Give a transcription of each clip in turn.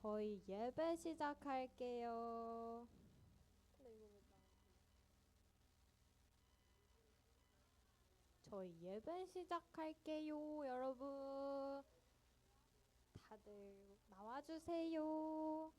저희 예배 시작할게요. 저희 예배 시작할게요, 여러분. 다들 나와주세요.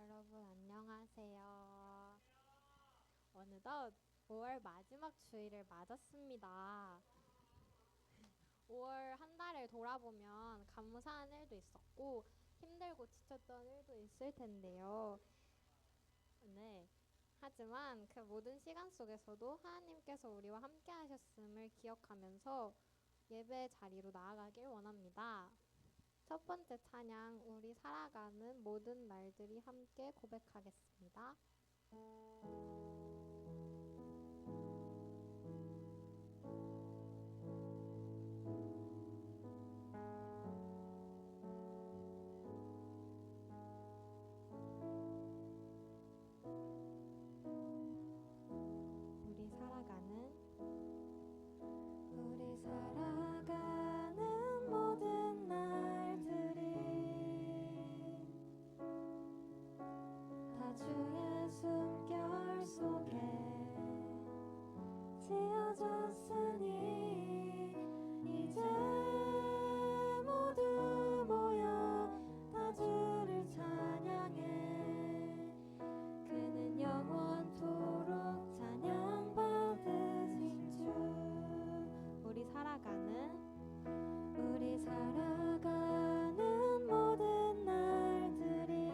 여러분 안녕하세요. 어느덧 5월 마지막 주일을 맞았습니다. 5월 한 달을 돌아보면 감사한 일도 있었고 힘들고 지쳤던 일도 있을 텐데요. 네. 하지만 그 모든 시간 속에서도 하나님께서 우리와 함께 하셨음을 기억하면서 예배 자리로 나아가길 원합니다. 첫 번째 찬양, 우리 살아가는 모든 날들이 함께 고백하겠습니다. 우리 살아가는 우리 살아가는 모든 날들이 다 주의 숨결 속에 지어졌으니 이제 모두 모여 다 주를 찬양해. 그는 영원토록 찬양받으신 주. 우리 살아가는 모든 날들이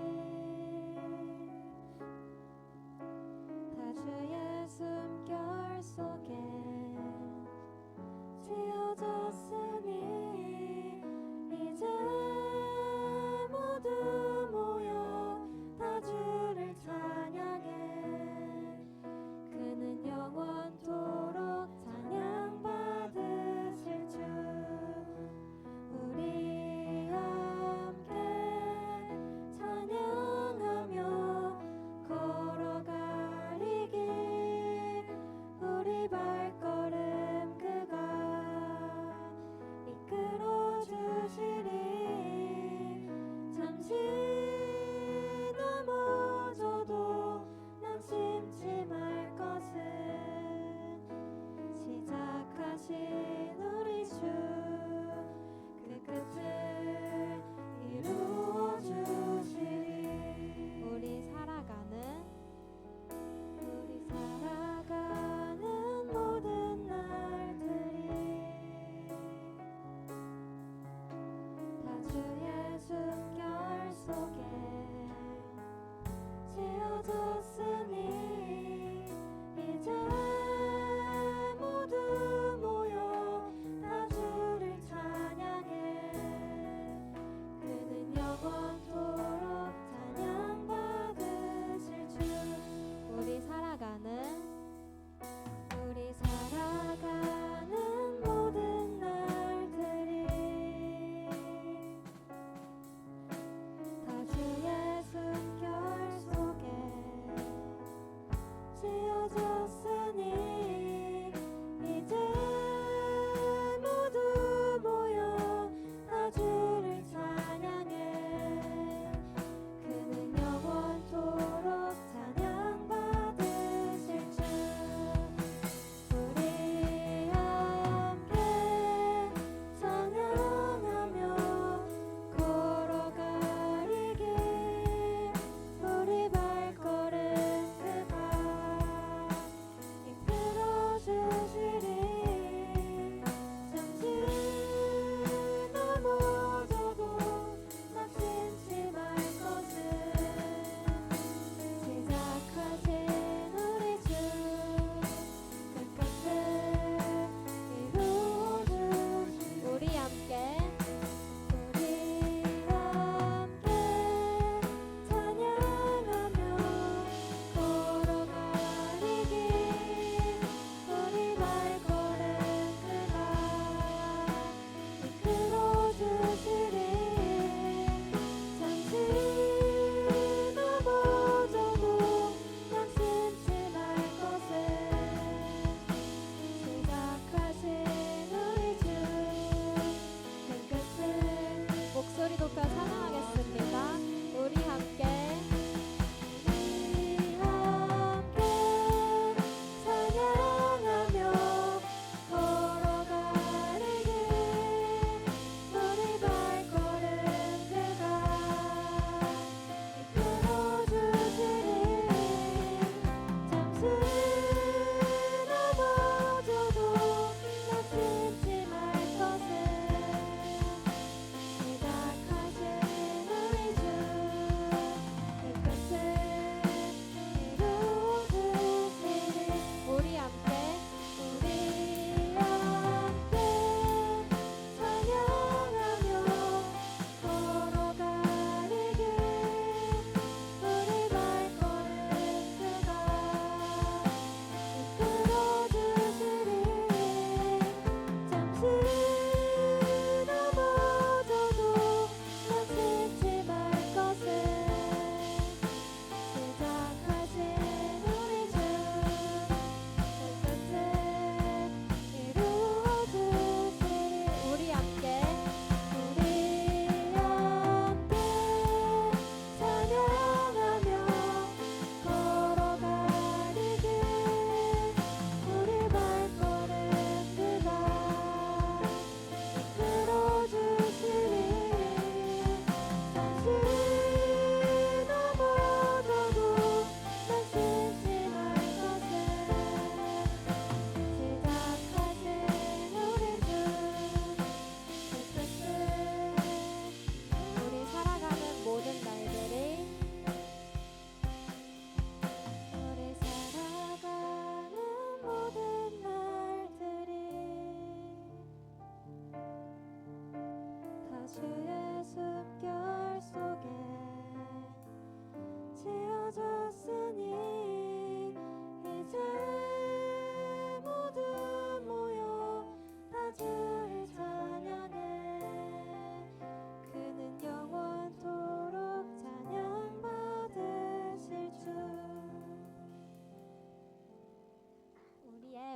다 주의 숨결 속에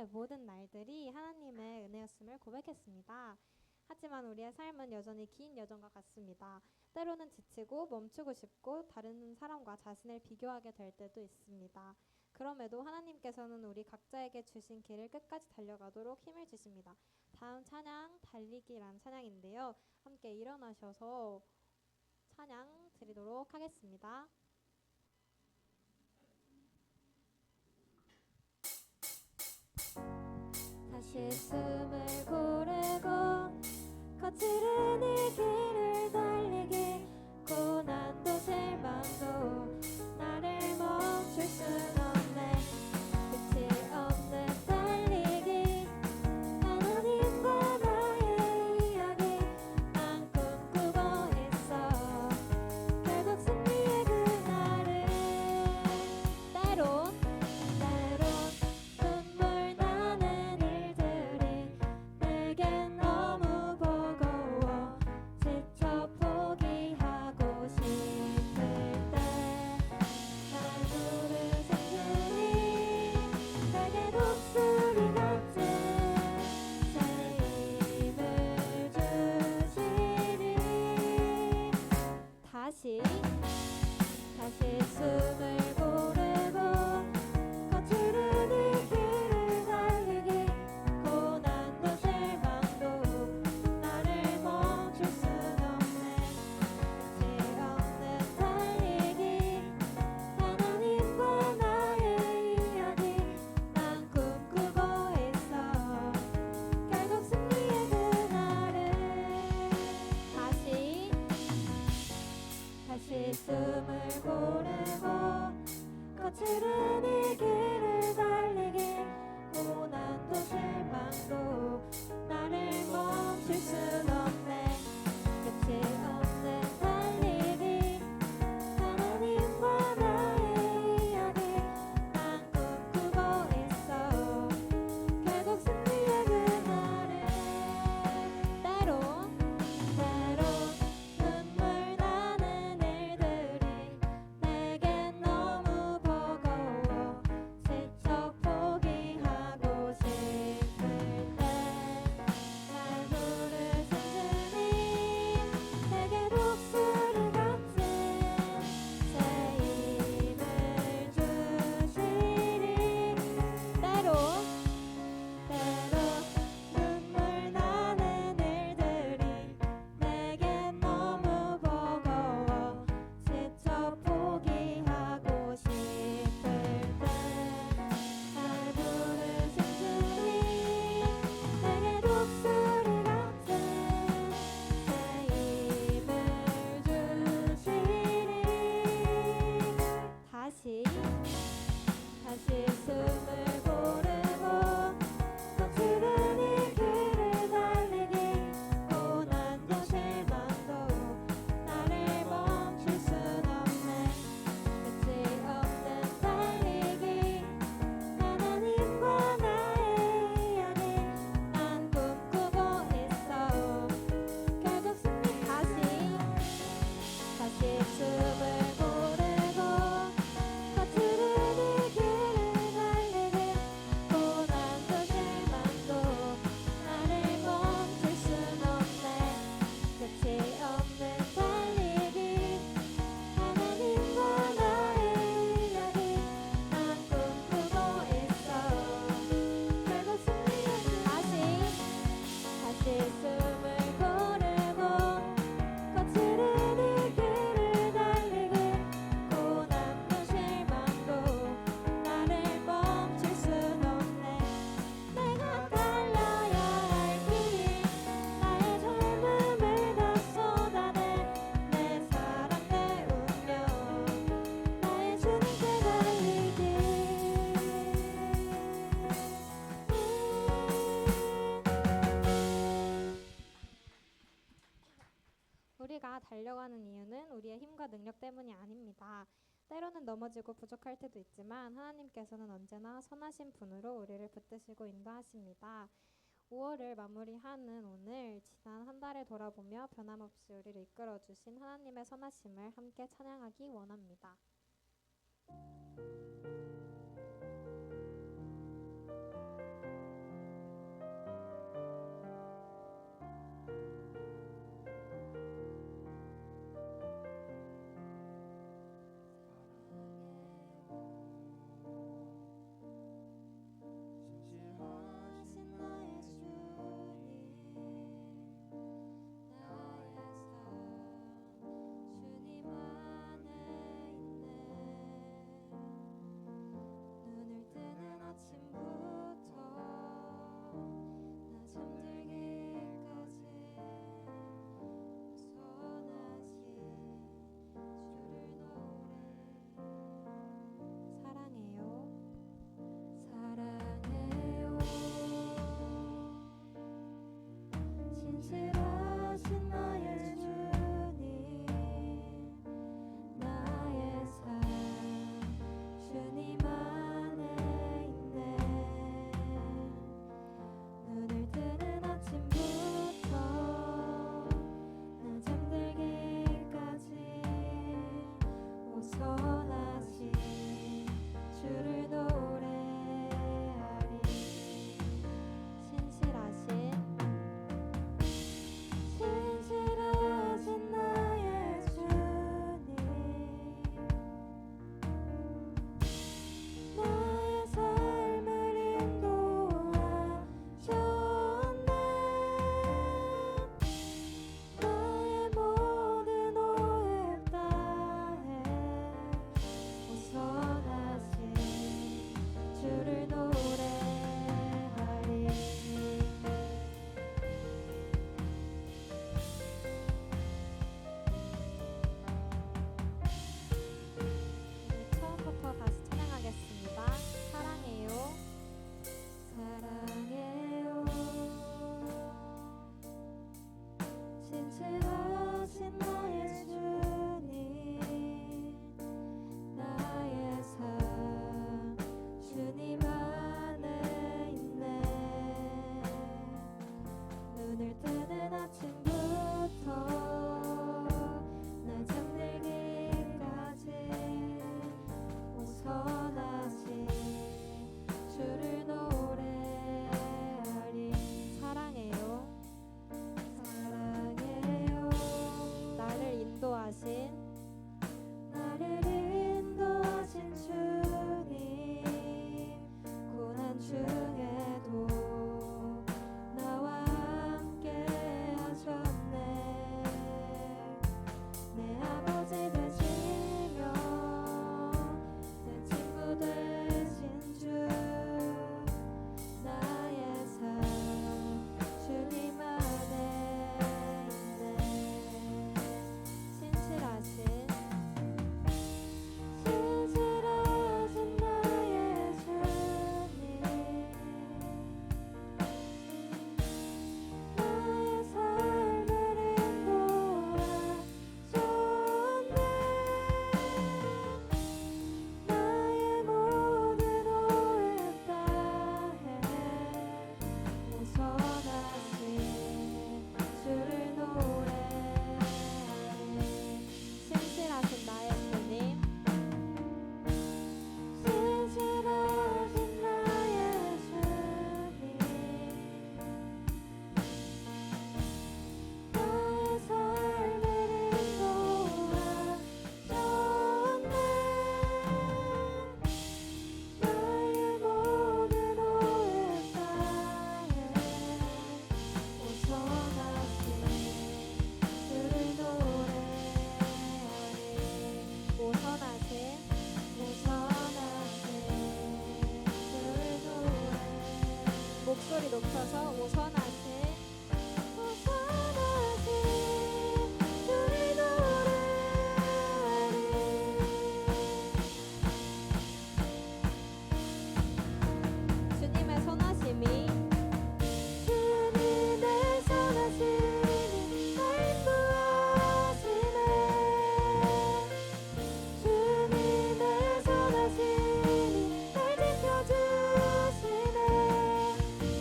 때문에 모든 날들이 하나님의 은혜였음을 고백했습니다. 하지만 우리의 삶은 여전히 긴 여정과 같습니다. 때로는 지치고 멈추고 싶고 다른 사람과 자신을 비교하게 될 때도 있습니다. 그럼에도 하나님께서는 우리 각자에게 주신 길을 끝까지 달려가도록 힘을 주십니다. 다음 찬양 달리기란 찬양인데요. 함께 일어나셔서 찬양 드리도록 하겠습니다. 다시 숨을 고르고 거칠은 이 길을 달리기 고난도 실망도 나를 멈출 순 없네 끝이 없는 달리기 하나님과 나의 이야기 난 꿈꾸고 있어 결국 승리의 그날을 때론 눈물 나는 일들이 내겐 너무 버거워 지쳐 포기하고 싶을 때 날 부르신 주님 내게 독수리 같은 새 힘을 주시리 다시 숨을 고르고 거칠은 이 길을 달리기 고난도 실망도 나를 멈출 순 없네 끝이 없는 달리기 하나님과 나의 이야기 난 꿈꾸고 있어 결국 승리의 그날을 다시 숨을 고르고 거칠은 이 길을 달리기 고난도 실망도 나를 멈출 순 없네 끝이 없는 달리기 하나님과 나의 이야기 난 꿈꾸고 있어 결국 승리의 그날을 때론 눈물 나는 일들이 내겐 너무 버거워 지쳐 포기하고 싶을 때날 부르신 주님 내게 독수리 같은 새 힘을 주시리 때론 눈물 나는 일들이 내겐 너무 버거워 지쳐 포기하고 싶을 때날 부르신 주님 내게 독수리 같은 새 힘을 주시리 다시 숨을 고르고 거칠은 이 길을 달리기 고난도 실망도 나를 멈출 순 없네 끝이 없는 달리기 하나님과 나의 이야기 난 꿈꾸고 있어 결국 승리 다시 숨을 고르고 거칠은 이 길을 달리기 고난도 실망도 나를 멈출 순 없네 끝이 없는 달리기 하나님과 나의 이야기 난 꿈꾸고 있어 결국 승리의 다시 숨을 고르고 거칠은 이 길을 달리기 고난도 실망도 나를 멈출 순 없네 내가 달려야 할 길이 나의 젊음을 다 쏟아내 내 사랑 내 운명 나의 주님께 달리기 우리가 달려가는 이유는 우리의 힘과 능력 때문이 아닙니다. 때로는 넘어지고 부족할 때도 있지만 하나님께서는 언제나 선하신 분으로 우리를 붙드시고 인도하십니다. 5월을 마무리하는 오늘 지난 한 달을 돌아보며 변함없이 우리를 이끌어 주신 하나님의 선하심을 함께 찬양하기 원합니다. 중에도 나와 함께 하셨네. 내 아버지 되시며 내 친구 되신 주, 나의 삶 주님 안에 있네. 신실하신 나의 주님, 나의 삶을 인도하셨네. 나의 모든 오해 다해 오선하신 주를 노래하리. 신실하신 나의 주님, 신실하신 나의 주님, 나의 삶을 인도하셨네. 나의 모든 오해 다해 오선하신 주를 노래하리. 오선하신 오선하신 주를 노래하리. 목소리 높여서 오선하신 오선하신 주를 노래하리. 주님의 선하심이 주님의 선하심이 날 인도하시네. 주님의 선하심이 날 지켜주시네.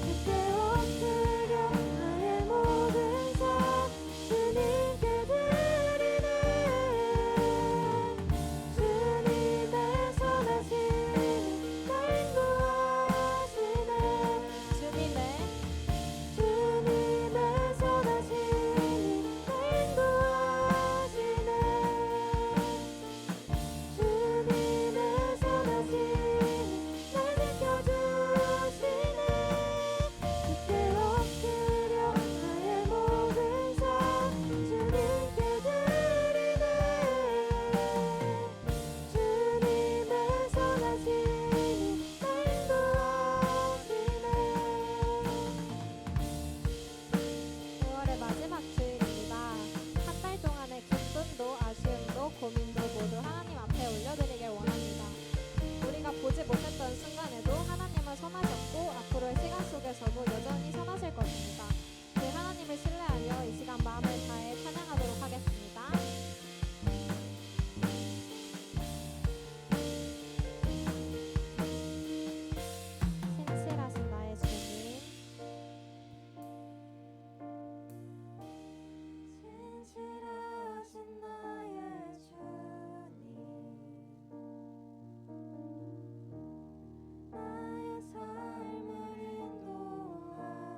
그때 엎드려 나의 모든 삶 주님께 드리네. 주님의 선하심이 날 인도하시네. 주님의 선하심이 날 인도하시네. 주님의 선하심이 날 지켜주시네. 그때 엎드려 나의 모든 삶 주님께 드리네. 주님의 선하심이 날 인도하시네. 5월의 마지막 주일입니다. 한 달 동안의 기쁨도 아쉬움도 고민도 모두 하나님 앞에 올려드리길 원합니다. 우리가 보지 못했던 순간에도 하나님은 선하셨고 앞으로의 시간 속에서도 여전히 선하실 것입니다. 그 하나님을 신뢰하며 이 시간 마음을 다해 찬양하도록 하겠습니다. 신실하신 나의 주님, 신실하신 나의 주님, 나의 삶을 인도하셨네.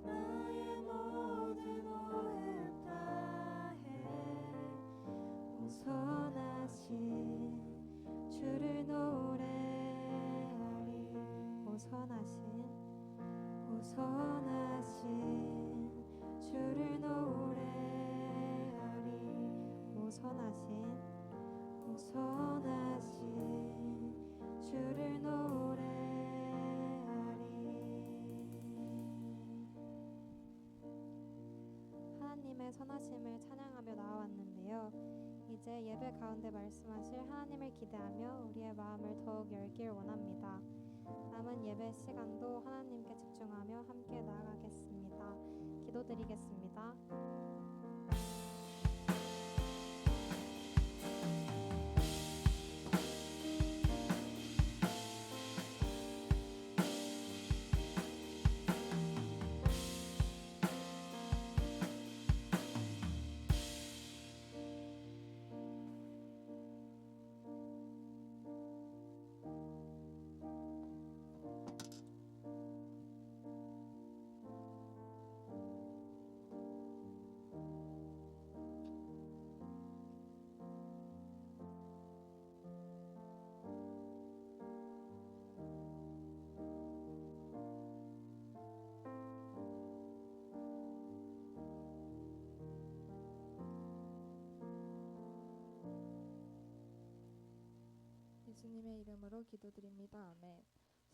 나의 모든 오해 다해 오선하신 주를 노래하리. 오선하신 주를 노래하리. 오선하신 주를 노래하리. 하나님의 선하심을 찬양하며 나아왔는데요. 이제 예배 가운데 말씀하실 하나님을 기대하며 우리의 마음을 더욱 열길 원합니다. 남은 예배 시간도 하나님께 집중하며 함께 나아가겠습니다. 기도드리겠습니다. 예수님의 이름으로 기도드립니다. 아멘.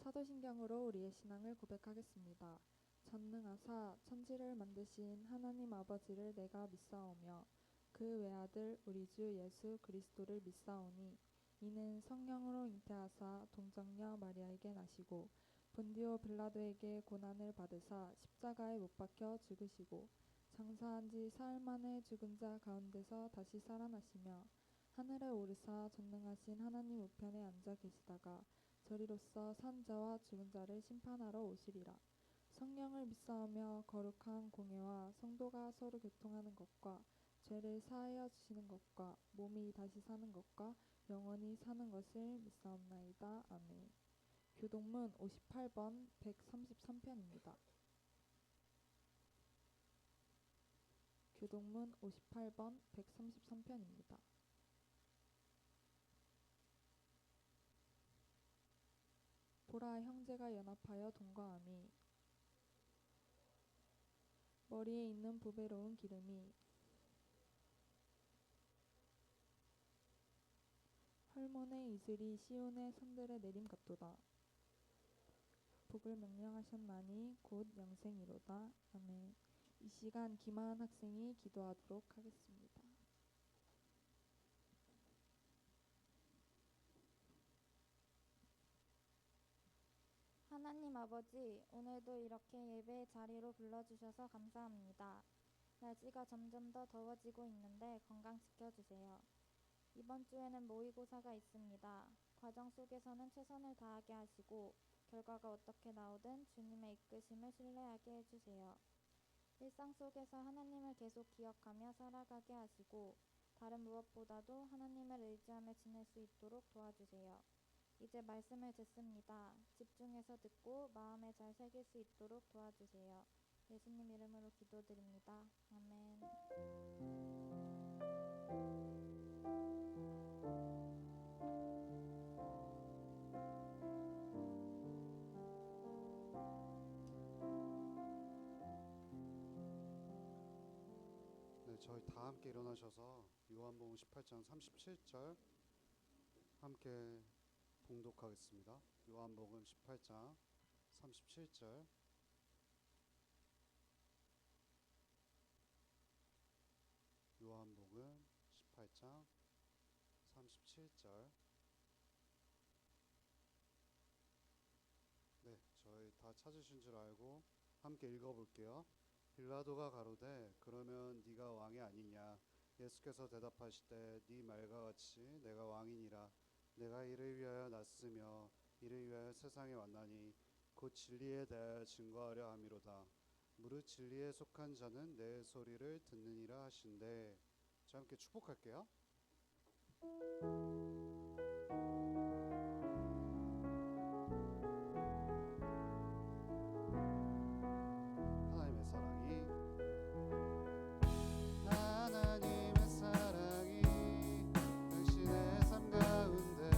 사도신경으로 우리의 신앙을 고백하겠습니다. 전능하사 천지를 만드신 하나님 아버지를 내가 믿사오며 그 외아들 우리 주 예수 그리스도를 믿사오니 이는 성령으로 잉태하사 동정녀 마리아에게 나시고 본디오 빌라도에게 고난을 받으사 십자가에 못 박혀 죽으시고 장사한 지 사흘 만에 죽은 자 가운데서 다시 살아나시며 하늘에 오르사 전능하신 하나님 우편에 앉아 계시다가 저리로서 산 자와 죽은 자를 심판하러 오시리라. 성령을 믿사오며 거룩한 공예와 성도가 서로 교통하는 것과 죄를 사하여 주시는 것과 몸이 다시 사는 것과 영원히 사는 것을 믿사옵나이다. 아멘. 교동문 58번 133편입니다. 교동문 58번 133편입니다. 보라 형제가 연합하여 동거함이 머리에 있는 보배로운 기름이 헐몬의 이슬이 시온의 산들에 내림 같도다. 복을 명령하셨나니 곧 영생이로다. 아멘. 이 시간 김하은 학생이 기도하도록 하겠습니다. 하나님 아버지, 오늘도 이렇게 예배의 자리로 불러주셔서 감사합니다. 날씨가 점점 더 더워지고 있는데 건강 지켜주세요. 이번 주에는 모의고사가 있습니다. 과정 속에서는 최선을 다하게 하시고 결과가 어떻게 나오든 주님의 이끄심을 신뢰하게 해주세요. 일상 속에서 하나님을 계속 기억하며 살아가게 하시고 다른 무엇보다도 하나님을 의지하며 지낼 수 있도록 도와주세요. 이제 말씀을 듣습니다. 집중해서 듣고 마음에 잘 새길 수 있도록 도와주세요. 예수님 이름으로 기도드립니다. 아멘. 네, 저희 다 함께 일어나셔서 요한복음 18장 37절 함께 봉독하겠습니다. 요한복음 18장 37절. 요한복음 18장 37절. 네, 저희 다 찾으신 줄 알고 함께 읽어볼게요. 빌라도가 가로되 그러면 네가 왕이 아니냐. 예수께서 대답하시되 네 말과 같이 내가 왕이니라. 내가 이를 위하여 났으며 이를 위하여 세상에 왔나니 곧 진리에 대하여 증거하려 함이로다. 무릇 진리에 속한 자는 내 소리를 듣느니라 하신대. 자, 함께 축복할게요. 하나님의 사랑이 당신의 삶 가운데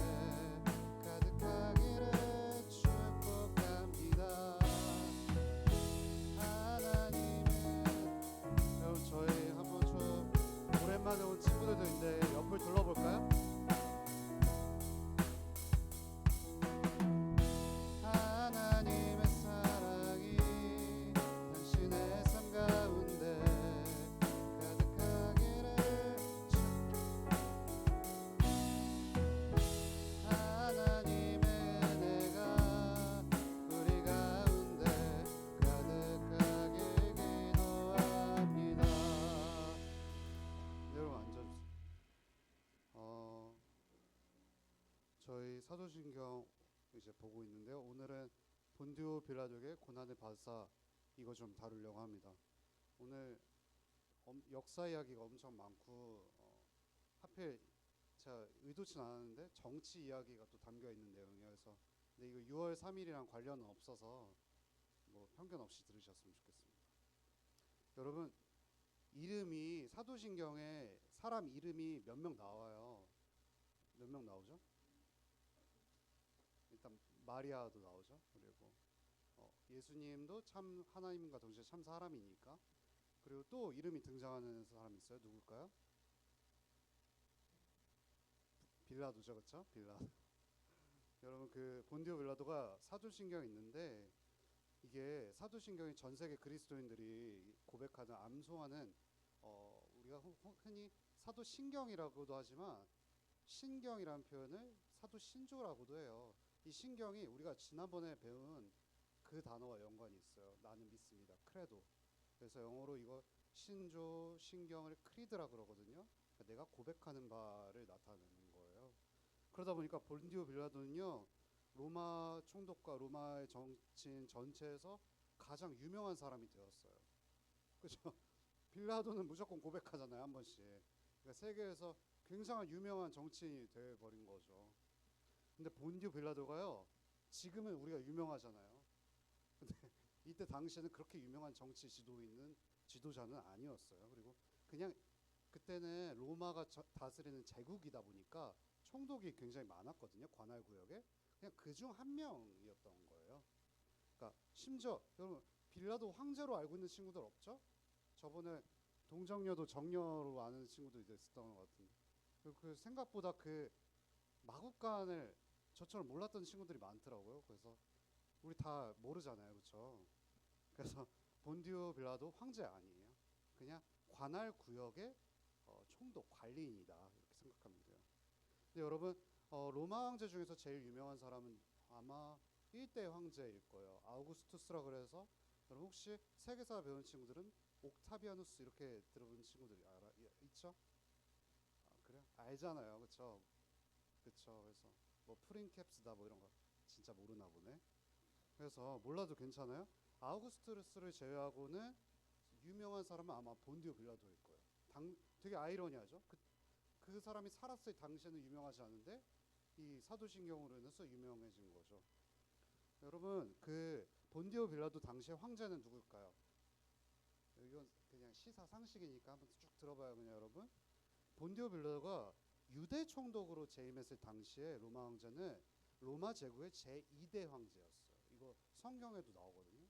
가득하기를 축복합니다. 여러분, 저희 한번 좀 오랜만에 온 친구들도 있는데 옆을 둘러볼까요? 하나님의 사랑이 당신의 삶 가운데 가득하기를 하나님의 은혜가 우리 가운데 가득하길 기도합니다. 여러분 앉아주세요. 저희 사도신경 이제 보고 있는데요. 오늘은 본디오 빌라도에게 고난을 받으사 이거 좀 다루려고 합니다. 오늘 역사 이야기가 엄청 많고 하필 제가 의도치 않았는데 정치 이야기가 또 담겨 있는 내용이에요. 그래서 근데 이거 6월 3일이랑 관련은 없어서 뭐 편견 없이 들으셨으면 좋겠습니다. 여러분, 이름이 사도신경에 사람 이름이 몇 명 나와요. 몇 명 나오죠? 일단 마리아도 나오죠. 그리고 예수님도 참 하나님과 동시에 참 사람이니까. 그리고 또 이름이 등장하는 사람이 있어요. 누굴까요? 빌라도죠, 그렇죠? 빌라도. 여러분 그 본디오 빌라도가 사도신경이 있는데 이게 사도신경이 전 세계 그리스도인들이 고백하는 암송하는 우리가 흔히 사도신경이라고도 하지만 신경이라는 표현을 사도신조라고도 해요. 이 신경이 우리가 지난번에 배운 그 단어와 연관이 있어요. 나는 믿습니다. 크레도. 그래서 영어로 이거 신조, 신경을 크리드라 그러거든요. 그러니까 내가 고백하는 바를 나타내는 거예요. 그러다 보니까 본디오 빌라도는요, 로마 총독과 로마의 정치인 전체에서 가장 유명한 사람이 되었어요. 그렇죠? 빌라도는 무조건 고백하잖아요, 한 번씩. 그러니까 세계에서 굉장히 유명한 정치인이 돼버린 거죠. 근데 본디오 빌라도가요, 지금은 우리가 유명하잖아요. 근데 이때 당시에는 그렇게 유명한 정치 지도자는 아니었어요. 그리고 그냥 그때는 로마가 다스리는 제국이다 보니까 총독이 굉장히 많았거든요. 관할 구역에. 그냥 그중 한 명이었던 거예요. 그러니까 심지어 여러분 빌라도 황제로 알고 있는 친구들 없죠? 저번에 동정녀도 정녀로 아는 친구도 있었던 것 같은데 그 생각보다 그 마국간을 저처럼 몰랐던 친구들이 많더라고요. 그래서 우리 다 모르잖아요, 그렇죠? 그래서 본디오 빌라도 황제 아니에요. 그냥 관할 구역의 총독 관리인이다 이렇게 생각하면 돼요. 근데 여러분 로마 황제 중에서 제일 유명한 사람은 아마 1대 황제일 거예요. 아우구스투스라 그래서 여러분 혹시 세계사 배운 친구들은 옥타비아누스 이렇게 들어본 친구들이 있죠? 그래? 알잖아요, 그렇죠? 그렇죠. 그래서 뭐 프린캡스다 뭐 이런 거 진짜 모르나 보네. 그래서 몰라도 괜찮아요. 아우구스투스를 제외하고는 유명한 사람은 아마 본디오 빌라도일 거예요. 되게 아이러니하죠. 그 사람이 살았을 당시에는 유명하지 않은데 이 사도신경으로 인해서 유명해진 거죠. 여러분 그 본디오 빌라도 당시의 황제는 누굴까요? 이건 그냥 시사 상식이니까 한번 쭉 들어봐요. 그냥 여러분 본디오 빌라도가 유대 총독으로 재임했을 당시에 로마 황제는 로마 제국의 제2대 황제였어요. 이거 성경에도 나오거든요.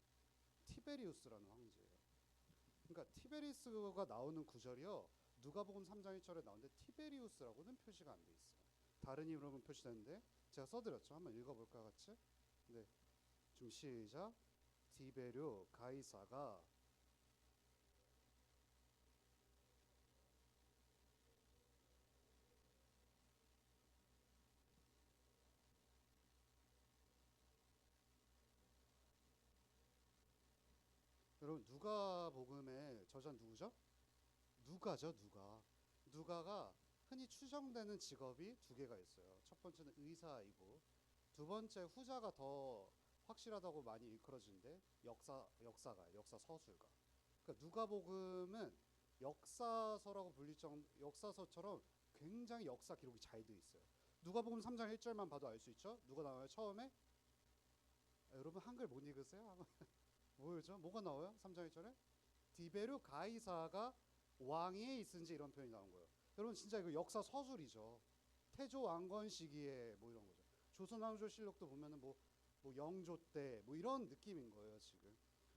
티베리우스라는 황제예요. 그러니까 티베리우스가 나오는 구절이요. 누가복음 3장 1절에 나오는데 티베리우스라고는 표시가 안 돼 있어요. 다른 이름으로는 표시되는데 제가 써드렸죠. 한번 읽어볼까요, 같이? 네, 좀 시작. 디베료 가이사가 여러분 누가복음의 저자 누구죠? 누가죠, 누가. 누가가 흔히 추정되는 직업이 두 개가 있어요. 첫 번째는 의사이고 두 번째 후자가 더 확실하다고 많이 일컬어지는데 역사가 역사 서술가. 그러니까 누가복음은 역사서라고 불릴 정도 역사서처럼 굉장히 역사 기록이 잘 돼 있어요. 누가복음 3장 1절만 봐도 알 수 있죠? 누가 나와요? 처음에 여러분 한글 못 읽으세요? 뭐죠? 뭐가 나와요? 3장 1절에 디베르 가이사가 왕위에 있은지 이런 표현이 나온 거예요. 여러분 진짜 이거 역사 서술이죠. 태조 왕건 시기에 뭐 이런 거죠. 조선왕조실록도 보면은 뭐 영조 때 뭐 이런 느낌인 거예요 지금.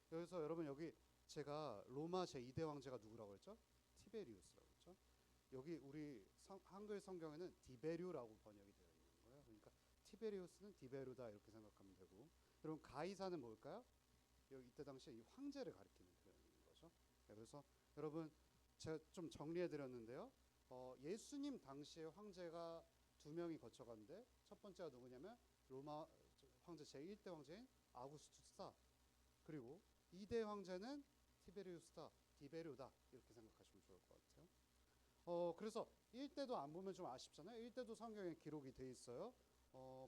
그래서 여러분 여기 제가 로마 제2대 황제가 누구라고 했죠? 티베리우스라고 했죠. 여기 우리 한글 성경에는 디베류라고 번역이 되어 있는 거예요. 그러니까 티베리우스는 디베류다 이렇게 생각하면 되고. 여러분 가이사는 뭘까요? 여기 이때 당시에 이 황제를 가리키는 표현인 거죠. 그래서 여러분 제가 좀 정리해 드렸는데요. 예수님 당시에 황제가 두 명이 거쳐갔는데 첫 번째가 누구냐면 로마 황제 제1대 황제인 아우구스투스다. 그리고 2대 황제는 티베리우스다, 디베료다 이렇게 생각하시면 좋을 것 같아요. 그래서 1대도 안 보면 좀 아쉽잖아요. 1대도 성경에 기록이 돼 있어요.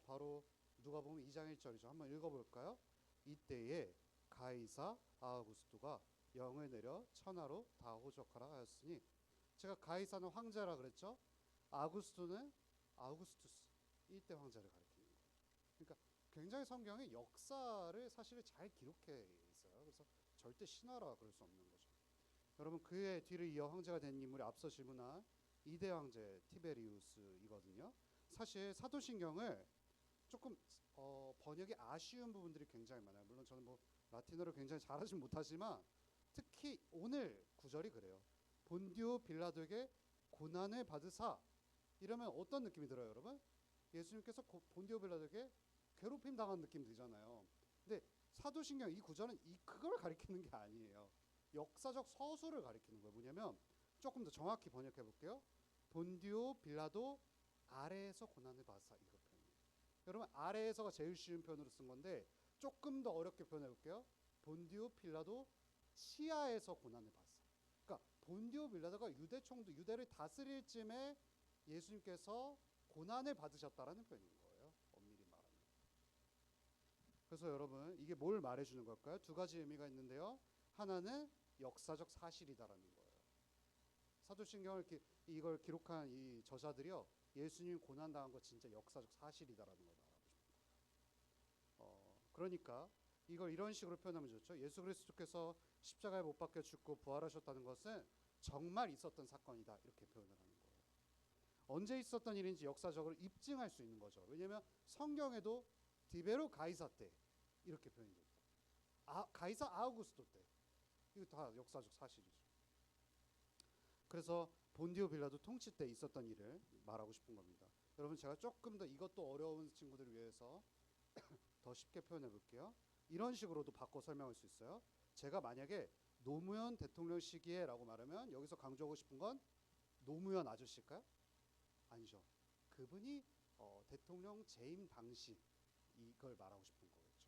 바로 누가복음 2장 1절이죠. 한번 읽어볼까요? 이때에 가이사 아우구스투가 영을 내려 천하로 다 호적하라 하였으니 제가 가이사는 황제라 그랬죠. 아우구스투는 아우구스투스 1대 황제를 가리키는 거예요. 그러니까 굉장히 성경이 역사를 사실 잘 기록해 있어요. 그래서 절대 신화라 그럴 수 없는 거죠. 여러분 그의 뒤를 이어 황제가 된 인물이 앞서 질문한 2대 황제 티베리우스이거든요. 사실 사도신경을 조금 번역이 아쉬운 부분들이 굉장히 많아요. 물론 저는 뭐 라틴어를 굉장히 잘하진 못하지만 특히 오늘 구절이 그래요. 본디오 빌라도에게 고난을 받으사 이러면 어떤 느낌이 들어요, 여러분? 예수님께서 본디오 빌라도에게 괴롭힘 당한 느낌 들잖아요. 근데 사도신경 이 구절은 그걸 가리키는 게 아니에요. 역사적 서술을 가리키는 거예요. 뭐냐면 조금 더 정확히 번역해 볼게요. 본디오 빌라도 아래에서 고난을 받았다, 이거 표현이에요. 여러분, 아래에서가 제일 쉬운 표현으로 쓴 건데 조금 더 어렵게 표현해 볼게요. 본디오 빌라도 치하에서 고난을 받았다. 그러니까 본디오 빌라도가 유대를 다스릴 쯤에 예수님께서 고난을 받으셨다라는 표현인 거예요. 엄밀히 말하면. 그래서 여러분, 이게 뭘 말해주는 걸까요? 두 가지 의미가 있는데요. 하나는 역사적 사실이다라는 거예요. 사도신경을 이걸 기록한 이 저자들이요, 예수님 고난 당한 거 진짜 역사적 사실이다라는 걸 말하고 싶어요. 그러니까 이걸 이런 식으로 표현하면 좋죠. 예수 그리스도께서 십자가에 못 박혀 죽고 부활하셨다는 것은 정말 있었던 사건이다, 이렇게 표현을 하는 거예요. 언제 있었던 일인지 역사적으로 입증할 수 있는 거죠. 왜냐하면 성경에도 디베로 가이사 때 이렇게 표현이 되고, 가이사 아우구스토 때, 이거 다 역사적 사실이죠. 그래서 본디오 빌라도 통치 때 있었던 일을 말하고 싶은 겁니다. 여러분, 제가 조금 더 이것도 어려운 친구들을 위해서 더 쉽게 표현해 볼게요. 이런 식으로도 바꿔 설명할 수 있어요. 제가 만약에 노무현 대통령 시기에라고 말하면 여기서 강조하고 싶은 건 노무현 아저씨일까요? 아니죠. 그분이 대통령 재임 당시 이걸 말하고 싶은 거겠죠.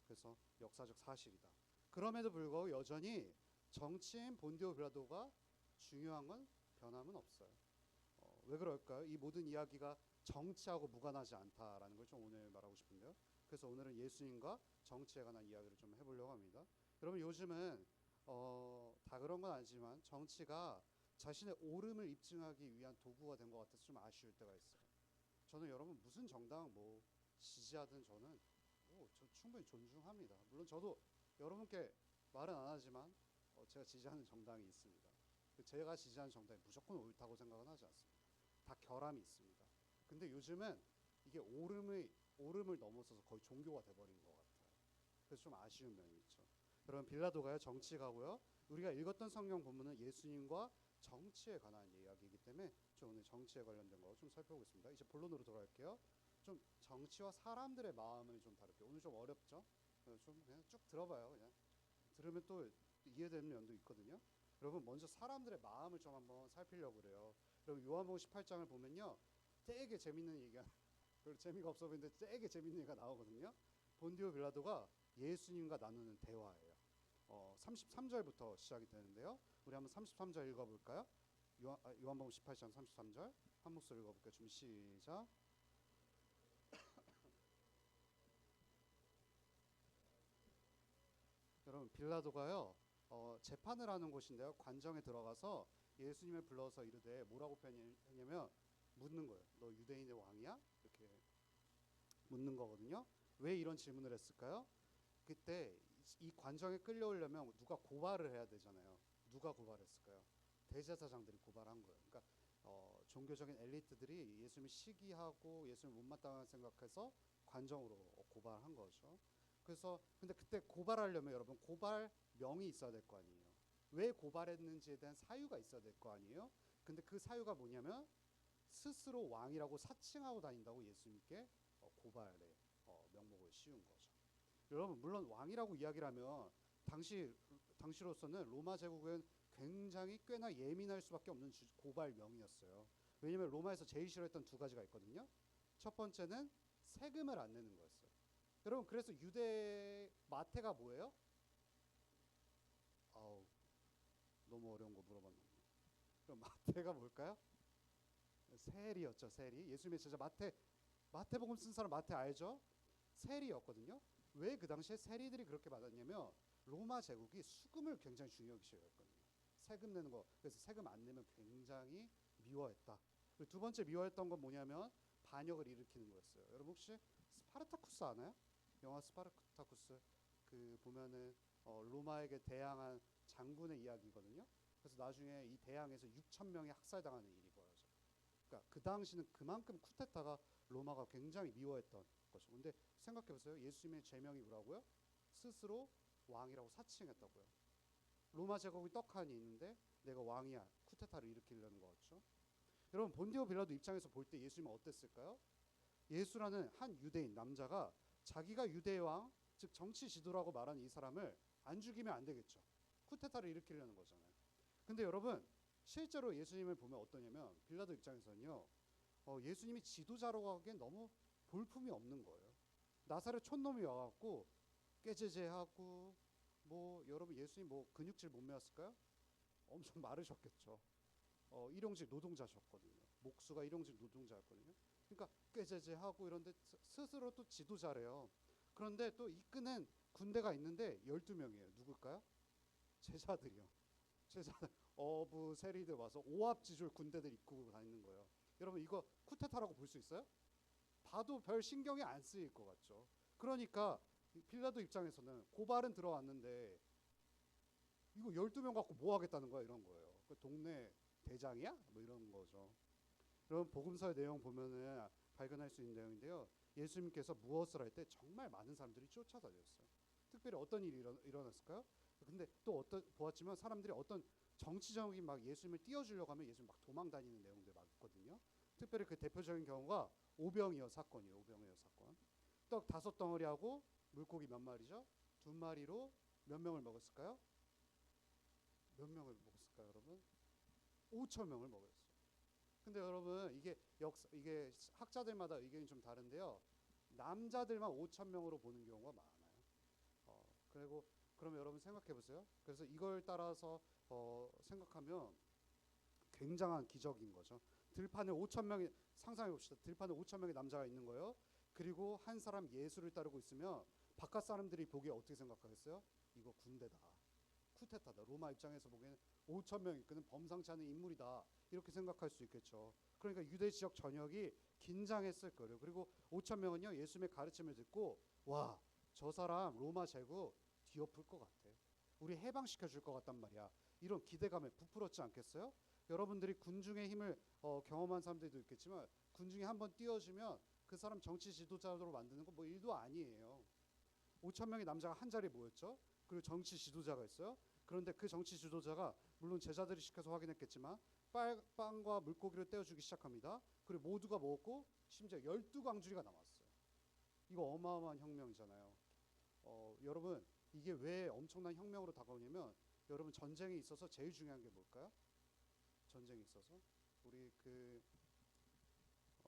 그래서 역사적 사실이다. 그럼에도 불구하고 여전히 정치인 본디오 빌라도가 중요한 건 변함은 없어요. 왜 그럴까요? 이 모든 이야기가 정치하고 무관하지 않다라는 걸 좀 오늘 말하고 싶은데요. 그래서 오늘은 예수님과 정치에 관한 이야기를 좀 해보려고 합니다. 여러분, 요즘은 다 그런 건 아니지만 정치가 자신의 옳음을 입증하기 위한 도구가 된 것 같아서 좀 아쉬울 때가 있어요. 저는 여러분 무슨 정당 뭐 지지하든 저는 저 충분히 존중합니다. 물론 저도 여러분께 말은 안 하지만 제가 지지하는 정당이 있습니다. 제가 지지하는 정당이 무조건 옳다고 생각은 하지 않습니다. 다 결함이 있습니다. 근데 요즘은 이게 옳음을 넘어서서 거의 종교가 돼버린 것 같아요. 그래서 좀 아쉬운 면이 있죠. 여러분, 빌라도가요 정치가고요. 우리가 읽었던 성경 본문은 예수님과 정치에 관한 이야기이기 때문에 좀 오늘 정치에 관련된 거 좀 살펴보겠습니다. 이제 본론으로 돌아갈게요. 좀 정치와 사람들의 마음을 좀 다룰게요. 오늘 좀 어렵죠? 좀 그냥 쭉 들어봐요. 그냥 들으면 또 이해되는 면도 있거든요. 여러분, 먼저 사람들의 마음을 좀 한번 살피려고 그래요. 여러분, 요한복음 18장을 보면요, 되게 재밌는 얘기가, 별로 재미가 없어 보이는데 되게 재밌는 얘기가 나오거든요. 본디오 빌라도가 예수님과 나누는 대화예요. 33절부터 시작이 되는데요. 우리 한번 33절 읽어볼까요? 요한복음 18장 33절 한 목소리 읽어볼게요. 준비 시작. 여러분, 빌라도가요 재판을 하는 곳인데요, 관정에 들어가서 예수님을 불러서 이르되 뭐라고 표현했냐면 묻는 거예요. 너 유대인의 왕이야? 이렇게 묻는 거거든요. 왜 이런 질문을 했을까요? 그때 이 관정에 끌려오려면 누가 고발을 해야 되잖아요. 누가 고발했을까요? 대제사장들이 고발한 거예요. 그러니까 종교적인 엘리트들이 예수님을 시기하고 예수님을 못마땅하게 생각해서 관정으로 고발한 거죠. 그래서 근데 그때 고발하려면 여러분 고발명이 있어야 될 거 아니에요. 왜 고발했는지에 대한 사유가 있어야 될 거 아니에요. 근데 그 사유가 뭐냐면 스스로 왕이라고 사칭하고 다닌다고 예수님께 고발의 명목을 씌운 거죠. 여러분, 물론 왕이라고 이야기를 하면 당시로서는 로마 제국은 굉장히 꽤나 예민할 수밖에 없는 고발명이었어요. 왜냐하면 로마에서 제일 싫어했던 두 가지가 있거든요. 첫 번째는 세금을 안 내는 거였어요. 여러분, 그래서 유대 마태가 뭐예요? 너무 어려운 거 물어봤는데. 그럼 마태가 뭘까요? 세리였죠. 세리. 예수님의 제자 마태복음 쓴 사람 마태 알죠? 세리였거든요. 왜 그 당시에 세리들이 그렇게 받았냐면 로마 제국이 수금을 굉장히 중요시 여겼거든요. 세금 내는 거. 그래서 세금 안 내면 굉장히 미워했다. 그리고 두 번째 미워했던 건 뭐냐면 반역을 일으키는 거였어요. 여러분 혹시 스파르타쿠스 아나요? 영화 스파르타쿠스 그 보면은 로마에게 대항한 장군의 이야기거든요. 그래서 나중에 이 대항에서 6,000명이 학살당하는 일이 벌어져요. 그러니까 그 당시는 그만큼 쿠데타가 로마가 굉장히 미워했던 거죠. 근데 생각해 보세요. 예수님의 제명이 뭐라고요? 스스로 왕이라고 사칭했다고요. 로마 제국이 떡하니 있는데 내가 왕이야. 쿠데타를 일으키려는 거였죠. 여러분, 본디오 빌라도 입장에서 볼 때 예수님은 어땠을까요? 예수라는 한 유대인 남자가 자기가 유대의 왕, 즉 정치 지도라고 말하는 이 사람을 안 죽이면 안 되겠죠. 쿠데타를 일으키려는 거잖아요. 근데 여러분 실제로 예수님을 보면 어떠냐면 빌라도 입장에서는요, 예수님이 지도자라고 하기엔 너무 볼품이 없는 거예요. 나사렛 촌놈이 와갖고 깨제제하고 뭐 여러분 예수님 뭐 근육질 몸매였을까요? 엄청 마르셨겠죠. 일용직 노동자셨거든요. 목수가 일용직 노동자였거든요. 그러니까 꾀제제하고 이런데 스스로 또 지도자래요. 그런데 또 이끄는 군대가 있는데 12명이에요. 누굴까요? 제자들이요. 제자들 어부 세리들 와서 오합지졸 군대들 이끌고 다니는 거예요. 여러분 이거 쿠데타라고 볼 수 있어요? 봐도 별 신경이 안 쓰일 것 같죠. 그러니까 빌라도 입장에서는 고발은 들어왔는데 이거 12명 갖고 뭐 하겠다는 거야 이런 거예요. 그 동네 대장이야? 뭐 이런 거죠. 여러분 복음서의 내용 보면은 발견할 수 있는 내용인데요. 예수님께서 무엇을 할 때 정말 많은 사람들이 쫓아다녔어요. 특별히 어떤 일이 일어났을까요? 근데 또 보았지만 사람들이 어떤 정치적인 막 예수님을 띄워주려고 하면 예수님 막 도망 다니는 내용들 막 있거든요. 특별히 그 대표적인 경우가 오병이어 사건이에요. 오병이어 사건. 떡 5덩어리하고 물고기 몇 마리죠? 2마리로 몇 명을 먹었을까요? 몇 명을 먹었을까요, 여러분? 5천 명을 먹었어요. 근데 여러분 이게 학자들마다 의견이 좀 다른데요. 남자들만 5천 명으로 보는 경우가 많아요. 그리고 그럼 여러분 생각해 보세요. 그래서 이걸 따라서 생각하면 굉장한 기적인 거죠. 들판에 5천 명이 상상해 봅시다. 들판에 5천 명의 남자가 있는 거예요. 그리고 한 사람 예수를 따르고 있으면 바깥 사람들이 보기에 어떻게 생각하겠어요? 이거 군대다. 쿠데타다. 로마 입장에서 보기에는 5천 명 이끄는 범상치 않은 인물이다. 이렇게 생각할 수 있겠죠. 그러니까 유대 지역 전역이 긴장했을 거예요. 그리고 5천 명은요 예수님의 가르침을 듣고 와, 저 사람 로마 제국 뒤엎을 것 같아. 우리 해방시켜 줄 것 같단 말이야. 이런 기대감에 부풀었지 않겠어요? 여러분들이 군중의 힘을 경험한 사람들도 있겠지만 군중이 한번 띄워주면 그 사람 정치 지도자로 만드는 건 뭐 일도 아니에요. 5천 명의 남자가 한 자리에 모였죠. 그리고 정치 지도자가 있어요. 그런데 그 정치 지도자가 물론 제자들이 시켜서 확인했겠지만 빵과 물고기를 떼어주기 시작합니다. 그리고 모두가 먹었고 심지어 12광주리가 남았어요. 이거 어마어마한 혁명이잖아요. 여러분 이게 왜 엄청난 혁명으로 다가오냐면 여러분 전쟁에 있어서 제일 중요한 게 뭘까요? 전쟁에 있어서 우리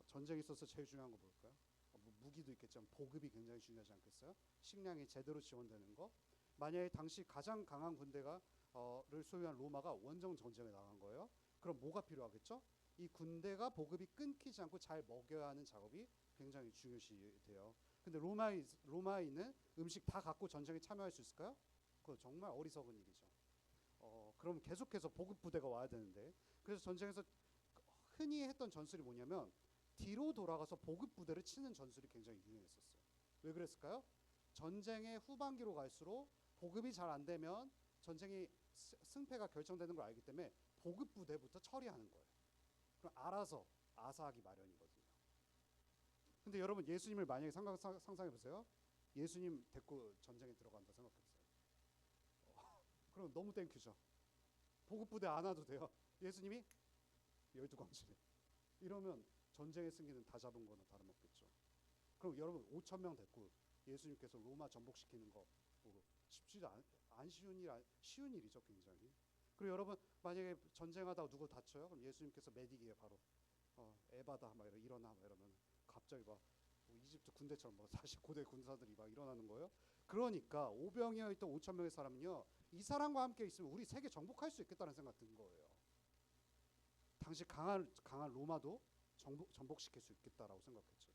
전쟁에 있어서 제일 중요한 거 뭘까요? 무기도 있겠지만 보급이 굉장히 중요하지 않겠어요? 식량이 제대로 지원되는 거. 만약에 당시 가장 강한 군대가 를 소유한 로마가 원정 전쟁에 나간 거예요. 그럼 뭐가 필요하겠죠? 이 군대가 보급이 끊기지 않고 잘 먹여야 하는 작업이 굉장히 중요시 돼요. 근데 로마에 있는 음식 다 갖고 전쟁에 참여할 수 있을까요? 그거 정말 어리석은 일이죠. 그럼 계속해서 보급 부대가 와야 되는데 그래서 전쟁에서 흔히 했던 전술이 뭐냐면 뒤로 돌아가서 보급 부대를 치는 전술이 굉장히 유행했었어요. 왜 그랬을까요? 전쟁의 후반기로 갈수록 보급이 잘 안 되면 전쟁이 승패가 결정되는 걸 알기 때문에 보급 부대부터 처리하는 거예요. 그럼 알아서 아사하기 마련이거든요. 근데 여러분 예수님을 만약에 상상해 보세요. 예수님 데리고 전쟁에 들어간다 생각해 보세요. 그럼 너무 땡큐죠. 보급 부대 안 와도 돼요. 예수님이 12광주리. 이러면 전쟁의 승기는 다 잡은 거나 다름없겠죠. 그럼 여러분 5천 명 데리고 예수님께서 로마 전복시키는 거 쉽지도 안 쉬운 일이죠, 굉장히. 그리고 여러분 만약에 전쟁하다가 누구 다쳐요? 그럼 예수님께서 메딕이에요, 바로. 에바다 막 일어나 막 이러면 갑자기 막 이집트 군대처럼 뭐 사실 고대 군사들이 막 일어나는 거예요. 그러니까 오병이어 있던 5천 명의 사람은요, 이 사람과 함께 있으면 우리 세계 정복할 수 있겠다는 생각 든 거예요. 당시 강한 로마도 정복시킬 수 있겠다라고 생각했죠. 그렇죠?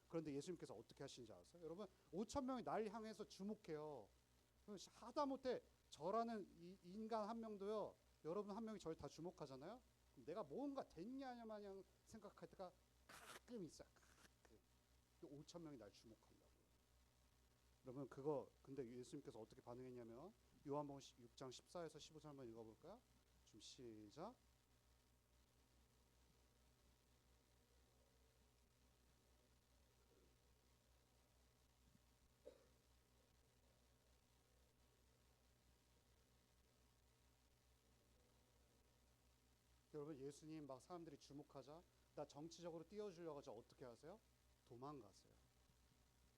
그런데 예수님께서 어떻게 하시는지 아세요? 여러분 5천 명이 날 향해서 주목해요. 하다못해 저라는 이 인간 한 명도요. 여러분 한 명이 저를 다 주목하잖아요. 내가 뭔가 됐냐 마냥 생각할 때가 가끔 있어요. 가끔. 5천 명이 날 주목한다고. 여러분 그거 근데 예수님께서 어떻게 반응했냐면 요한복음 6장 14에서 15절 한번 읽어볼까요? 좀 시작. 여러분 예수님 막 사람들이 주목하자 나 정치적으로 띄워주려고 하자 어떻게 하세요? 도망갔어요.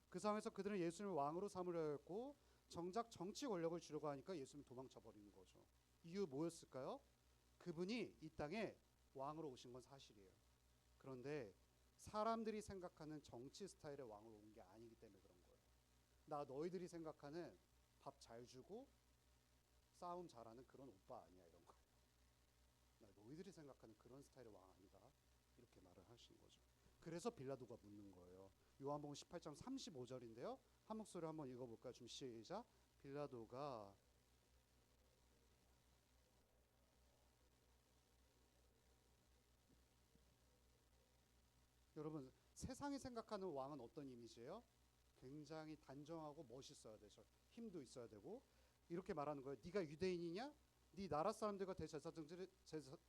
그 상황에서 그들은 예수님을 왕으로 삼으려 했고 정작 정치 권력을 주려고 하니까 예수님이 도망쳐 버리는 거죠. 이유 뭐였을까요? 그분이 이 땅에 왕으로 오신 건 사실이에요. 그런데 사람들이 생각하는 정치 스타일의 왕으로 온 게 아니기 때문에 그런 거예요. 나 너희들이 생각하는 밥 잘 주고 싸움 잘하는 그런 오빠 아니야, 이런 거예요. 나 너희들이 생각하는 그런 스타일의 왕 아니다, 이렇게 말을 하신 거죠. 그래서 빌라도가 묻는 거예요. 요한복음 18장 35절인데요. 한 목소리 한번 읽어볼까요? 좀 시작. 빌라도가 여러분, 세상이 생각하는 왕은 어떤 이미지예요? 굉장히 단정하고 멋있어야 되죠. 힘도 있어야 되고. 이렇게 말하는 거예요. 네가 유대인이냐? 네 나라 사람들과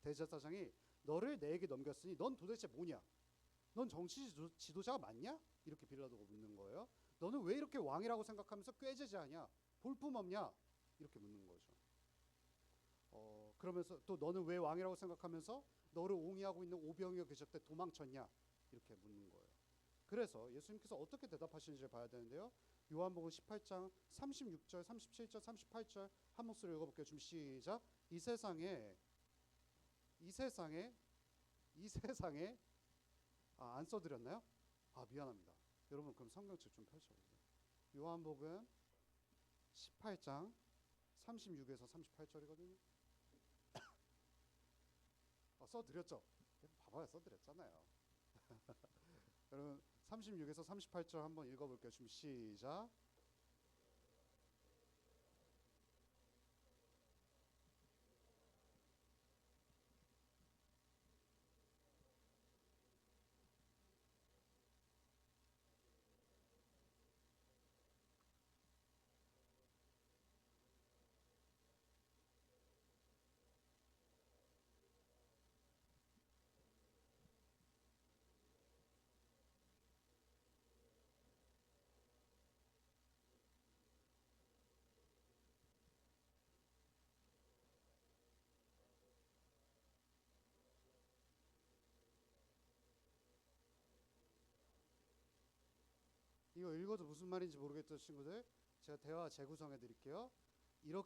대제사장이 너를 내게 넘겼으니 넌 도대체 뭐냐? 넌 정치 지도자가 맞냐? 이렇게 빌라도가 묻는 거예요. 너는 왜 이렇게 왕이라고 생각하면서 꾀죄죄하냐? 볼품없냐? 이렇게 묻는 거죠. 그러면서 또 너는 왜 왕이라고 생각하면서 너를 옹이하고 있는 오병이어 계실 때 도망쳤냐? 이렇게 묻는 거예요. 그래서 예수님께서 어떻게 대답하시는지를 봐야 되는데요. 요한복음 18장 36절, 37절, 38절 한 목소리 읽어볼게요. 좀 시작. 이 세상에 안 써드렸나요? 미안합니다. 여러분 그럼 성경책 좀 펼쳐보세요. 요한복음 18장 36에서 38절이거든요. 써드렸죠? 봐봐요, 써드렸잖아요. 여러분 36에서 38절 한번 읽어볼게요. 좀 시작. 이거 읽어도 무슨 말인지 모르겠던 친구들, 제가 대화 재구성해 드릴게요. 이런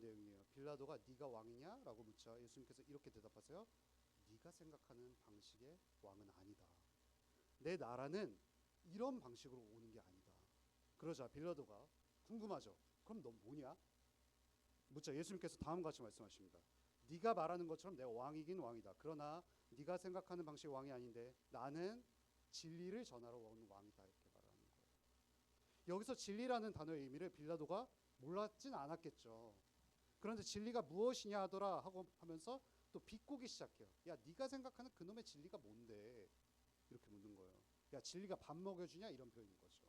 내용이에요. 빌라도가 네가 왕이냐? 라고 묻자 예수님께서 이렇게 대답하세요. 네가 생각하는 방식의 왕은 아니다. 내 나라는 이런 방식으로 오는 게 아니다. 그러자 빌라도가 궁금하죠. 그럼 넌 뭐냐? 묻자 예수님께서 다음과 같이 말씀하십니다. 네가 말하는 것처럼 내가 왕이긴 왕이다. 그러나 네가 생각하는 방식의 왕이 아닌데 나는 진리를 전하러 온 왕이다. 이렇게 말하는 거예요. 여기서 진리라는 단어의 의미를 빌라도가 몰랐진 않았겠죠. 그런데 진리가 무엇이냐 하더라 하고 하면서 또 비꼬기 시작해요. 야, 네가 생각하는 그놈의 진리가 뭔데? 이렇게 묻는 거예요. 야, 진리가 밥 먹여주냐? 이런 표현인 거죠.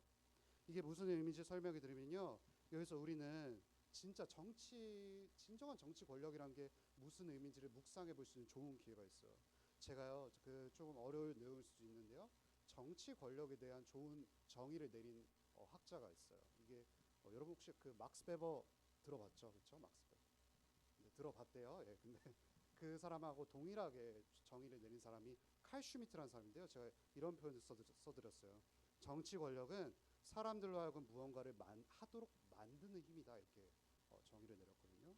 이게 무슨 의미인지 설명해 드리면요. 여기서 우리는 진정한 정치 권력이란 게 무슨 의미인지를 묵상해 볼 수 있는 좋은 기회가 있어요. 제가요, 조금 어려운 내용일 수도 있는데요. 정치 권력에 대한 좋은 정의를 내린 학자가 있어요. 이게 여러분 혹시 그 막스 베버 들어봤죠? 그렇죠? 막스 베버. 네, 들어봤대요. 예, 근데 그 사람하고 동일하게 정의를 내린 사람이 칼 슈미트라는 사람인데요. 제가 이런 표현을 써드렸어요. 정치 권력은 사람들로 하여금 무언가를 하도록 만드는 힘이다. 이렇게 정의를 내렸거든요.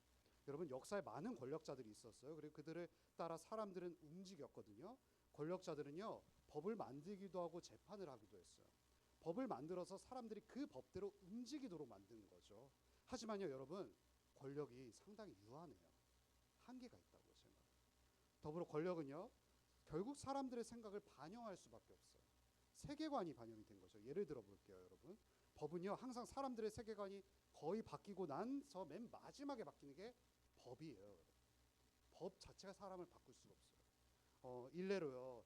여러분 역사에 많은 권력자들이 있었어요. 그리고 그들을 따라 사람들은 움직였거든요. 권력자들은요 법을 만들기도 하고 재판을 하기도 했어요. 법을 만들어서 사람들이 그 법대로 움직이도록 만드는 거죠. 하지만요 여러분 권력이 상당히 유한해요. 한계가 있다고요. 더불어 권력은요 결국 사람들의 생각을 반영할 수밖에 없어요. 세계관이 반영이 된 거죠. 예를 들어 볼게요, 여러분. 법은요 항상 사람들의 세계관이 거의 바뀌고 나서 맨 마지막에 바뀌는 게 법이에요. 법 자체가 사람을 바꿀 수가 없어요. 일례로요.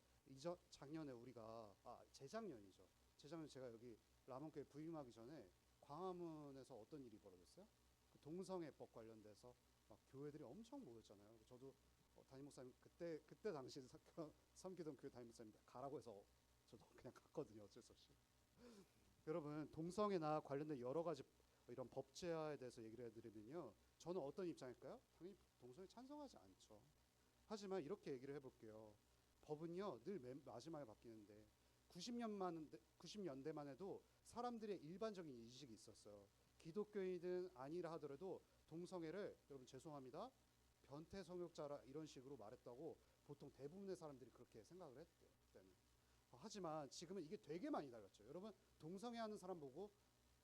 작년에 우리가 재작년이죠. 재작년 제가 여기 라몬교회 부임하기 전에 광화문에서 어떤 일이 벌어졌어요? 그 동성애법 관련돼서 막 교회들이 엄청 모였잖아요. 저도 담임 목사님 그때 당시 섬기던 교회 담임 목사님 가라고 해서 저도 그냥 갔거든요. 어쩔 수 없이. 여러분 동성애나 관련된 여러 가지 이런 법제화에 대해서 얘기를 해드리면요. 저는 어떤 입장일까요? 당연히 동성애 찬성하지 않죠. 하지만 이렇게 얘기를 해볼게요. 법은요 늘 맨 마지막에 바뀌는데 90년대만 해도 사람들의 일반적인 인식이 있었어요. 기독교인은 아니라 하더라도 동성애를 여러분 죄송합니다. 변태 성욕자라 이런 식으로 말했다고 보통 대부분의 사람들이 그렇게 생각을 했대요. 그때는. 하지만 지금은 이게 되게 많이 달랐죠. 여러분 동성애 하는 사람 보고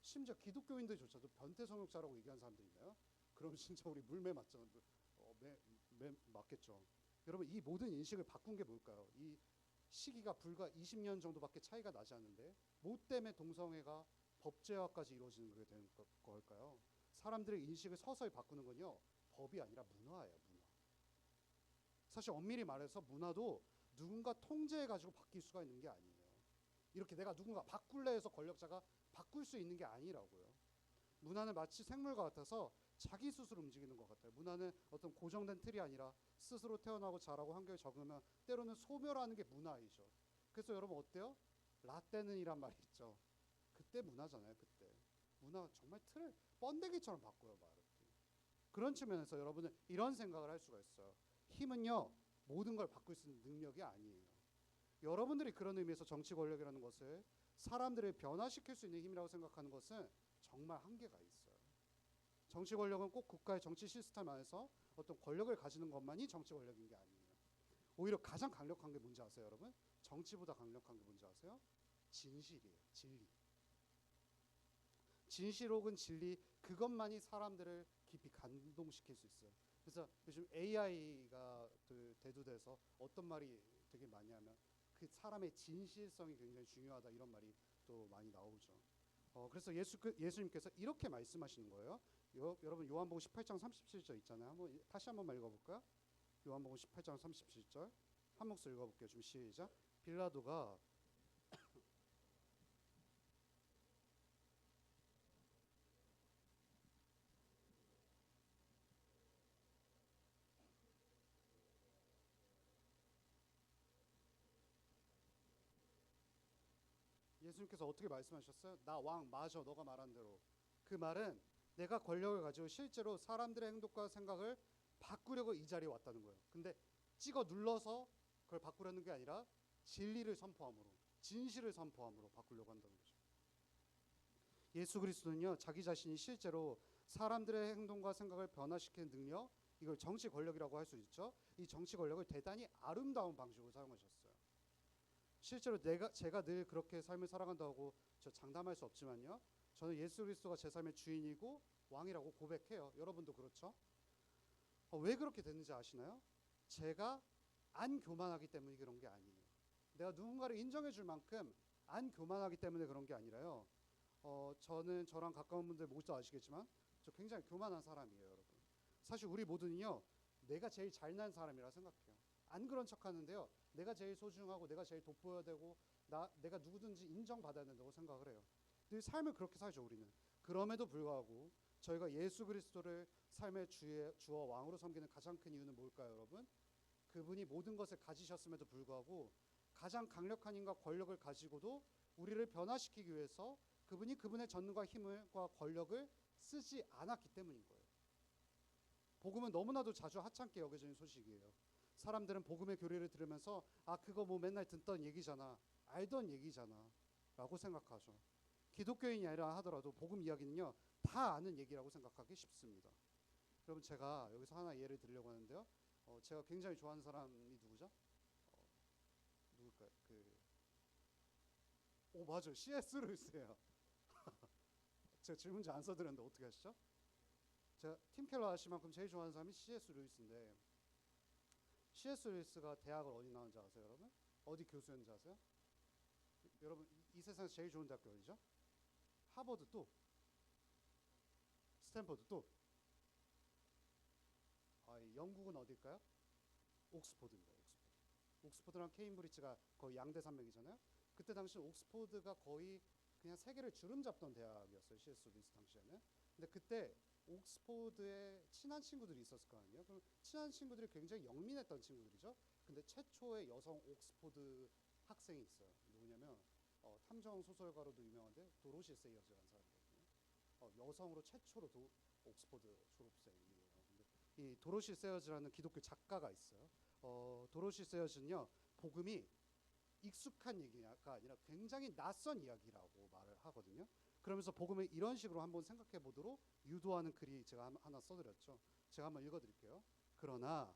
심지어 기독교인들조차도 변태 성욕자라고 얘기하는 사람들이 있나요? 그럼 진짜 우리 물매 맞죠? 맞겠죠. 여러분 이 모든 인식을 바꾼 게 뭘까요? 이 시기가 불과 20년 정도밖에 차이가 나지 않는데 뭐 때문에 동성애가 법제화까지 이루어지는 게 되는 걸까요? 사람들의 인식을 서서히 바꾸는 건요. 법이 아니라 문화예요. 문화. 사실 엄밀히 말해서 문화도 누군가 통제해가지고 바뀔 수가 있는 게 아니에요. 이렇게 내가 누군가 바꿀래 해서 권력자가 바꿀 수 있는 게 아니라고요. 문화는 마치 생물과 같아서 자기 스스로 움직이는 것 같아요. 문화는 어떤 고정된 틀이 아니라 스스로 태어나고 자라고 환경에 적응하면 때로는 소멸하는 게 문화이죠. 그래서 여러분 어때요? 라떼는 이란 말이 있죠. 그때 문화잖아요. 그때. 문화 정말 틀을 번데기처럼 바꿔요. 말을. 그런 측면에서 여러분은 이런 생각을 할 수가 있어요. 힘은요. 모든 걸 바꿀 수 있는 능력이 아니에요. 여러분들이 그런 의미에서 정치 권력이라는 것을 사람들을 변화시킬 수 있는 힘이라고 생각하는 것은 정말 한계가 있어요. 정치 권력은 꼭 국가의 정치 시스템 안에서 어떤 권력을 가지는 것만이 정치 권력인 게 아니에요. 오히려 가장 강력한 게 뭔지 아세요, 여러분? 정치보다 강력한 게 뭔지 아세요? 진실이에요. 진리. 진실 혹은 진리 그것만이 사람들을 깊이 감동시킬 수 있어요. 그래서 요즘 AI가 대두돼서 어떤 말이 되게 많이 하면 그 사람의 진실성이 굉장히 중요하다 이런 말이 또 많이 나오죠. 그래서 예수님께서 이렇게 말씀하시는 거예요. 여러분 요한복음 18장 37절 있잖아요. 다시 한번 읽어볼까요? 요한복음 18장 37절 한 목소리 읽어볼게요. 좀 시작. 빌라도가 예수님께서 어떻게 말씀하셨어요? 나 왕 맞아 너가 말한 대로. 그 말은 내가 권력을 가지고 실제로 사람들의 행동과 생각을 바꾸려고 이 자리에 왔다는 거예요. 근데 찍어 눌러서 그걸 바꾸려는 게 아니라 진리를 선포함으로 진실을 선포함으로 바꾸려고 한다는 거죠. 예수 그리스도는요. 자기 자신이 실제로 사람들의 행동과 생각을 변화시키는 능력 이걸 정치 권력이라고 할 수 있죠. 이 정치 권력을 대단히 아름다운 방식으로 사용하셨어요. 실제로 제가 늘 그렇게 삶을 살아간다고 저 장담할 수 없지만요. 저는 예수 그리스도가 제 삶의 주인이고 왕이라고 고백해요. 여러분도 그렇죠? 왜 그렇게 됐는지 아시나요? 제가 안 교만하기 때문에 그런 게 아니에요. 내가 누군가를 인정해 줄 만큼 안 교만하기 때문에 그런 게 아니라요. 저는 저랑 가까운 분들 모두 아시겠지만 저 굉장히 교만한 사람이에요. 여러분. 사실 우리 모두는요. 내가 제일 잘난 사람이라 생각해요. 안 그런 척하는데요. 내가 제일 소중하고 내가 제일 돋보여야 되고 내가 누구든지 인정받아야 된다고 생각을 해요. 늘 삶을 그렇게 살죠. 우리는. 그럼에도 불구하고 저희가 예수 그리스도를 삶의 주와 왕으로 섬기는 가장 큰 이유는 뭘까요, 여러분? 그분이 모든 것을 가지셨음에도 불구하고 가장 강력한 힘과 권력을 가지고도 우리를 변화시키기 위해서 그분이 그분의 전능과 힘과 권력을 쓰지 않았기 때문인 거예요. 복음은 너무나도 자주 하찮게 여겨지는 소식이에요. 사람들은 복음의 교리를 들으면서 그거 뭐 맨날 듣던 얘기잖아, 알던 얘기잖아 라고 생각하죠. 기독교인이 아니라 하더라도 복음 이야기는요 다 아는 얘기라고 생각하기 쉽습니다. 여러분 제가 여기서 하나 예를 들려고 하는데요. 제가 굉장히 좋아하는 사람이 누구죠? 누굴까요? 맞아요. C.S. 루이스예요. 제가 질문지 안 써드렸는데 어떻게 하시죠? 제가 팀 켈러 아저씨만큼 제일 좋아하는 사람이 C.S. 루이스인데 C.S. 루이스가 대학을 어디 나왔는지 아세요, 여러분? 어디 교수였는지 아세요? 여러분 이 세상에서 제일 좋은 대학교 어디죠? 하버드 또 스탠퍼드 또 영국은 어딜까요? 옥스포드입니다. 옥스포드랑 케임브리지가 거의 양대 산맥이잖아요. 그때 당시 옥스포드가 거의 그냥 세계를 주름잡던 대학이었어요. C.S. 루이스 당시에는. 근데 그때 옥스포드에 친한 친구들이 있었을 거 아니에요. 그럼 친한 친구들이 굉장히 영민했던 친구들이죠. 근데 최초의 여성 옥스포드 학생이 있어요. 누구냐면 탐정 소설가로도 유명한데 도로시 세이어즈라는 사람이거든요. 여성으로 최초로 옥스포드 졸업생이에요. 근데 이 도로시 세이어즈라는 기독교 작가가 있어요. 도로시 세이어즈는요 복음이 익숙한 얘기가 아니라 굉장히 낯선 이야기라고 말을 하거든요. 그러면서 복음을 이런 식으로 한번 생각해 보도록 유도하는 글이 제가 하나 써드렸죠. 제가 한번 읽어드릴게요. 그러나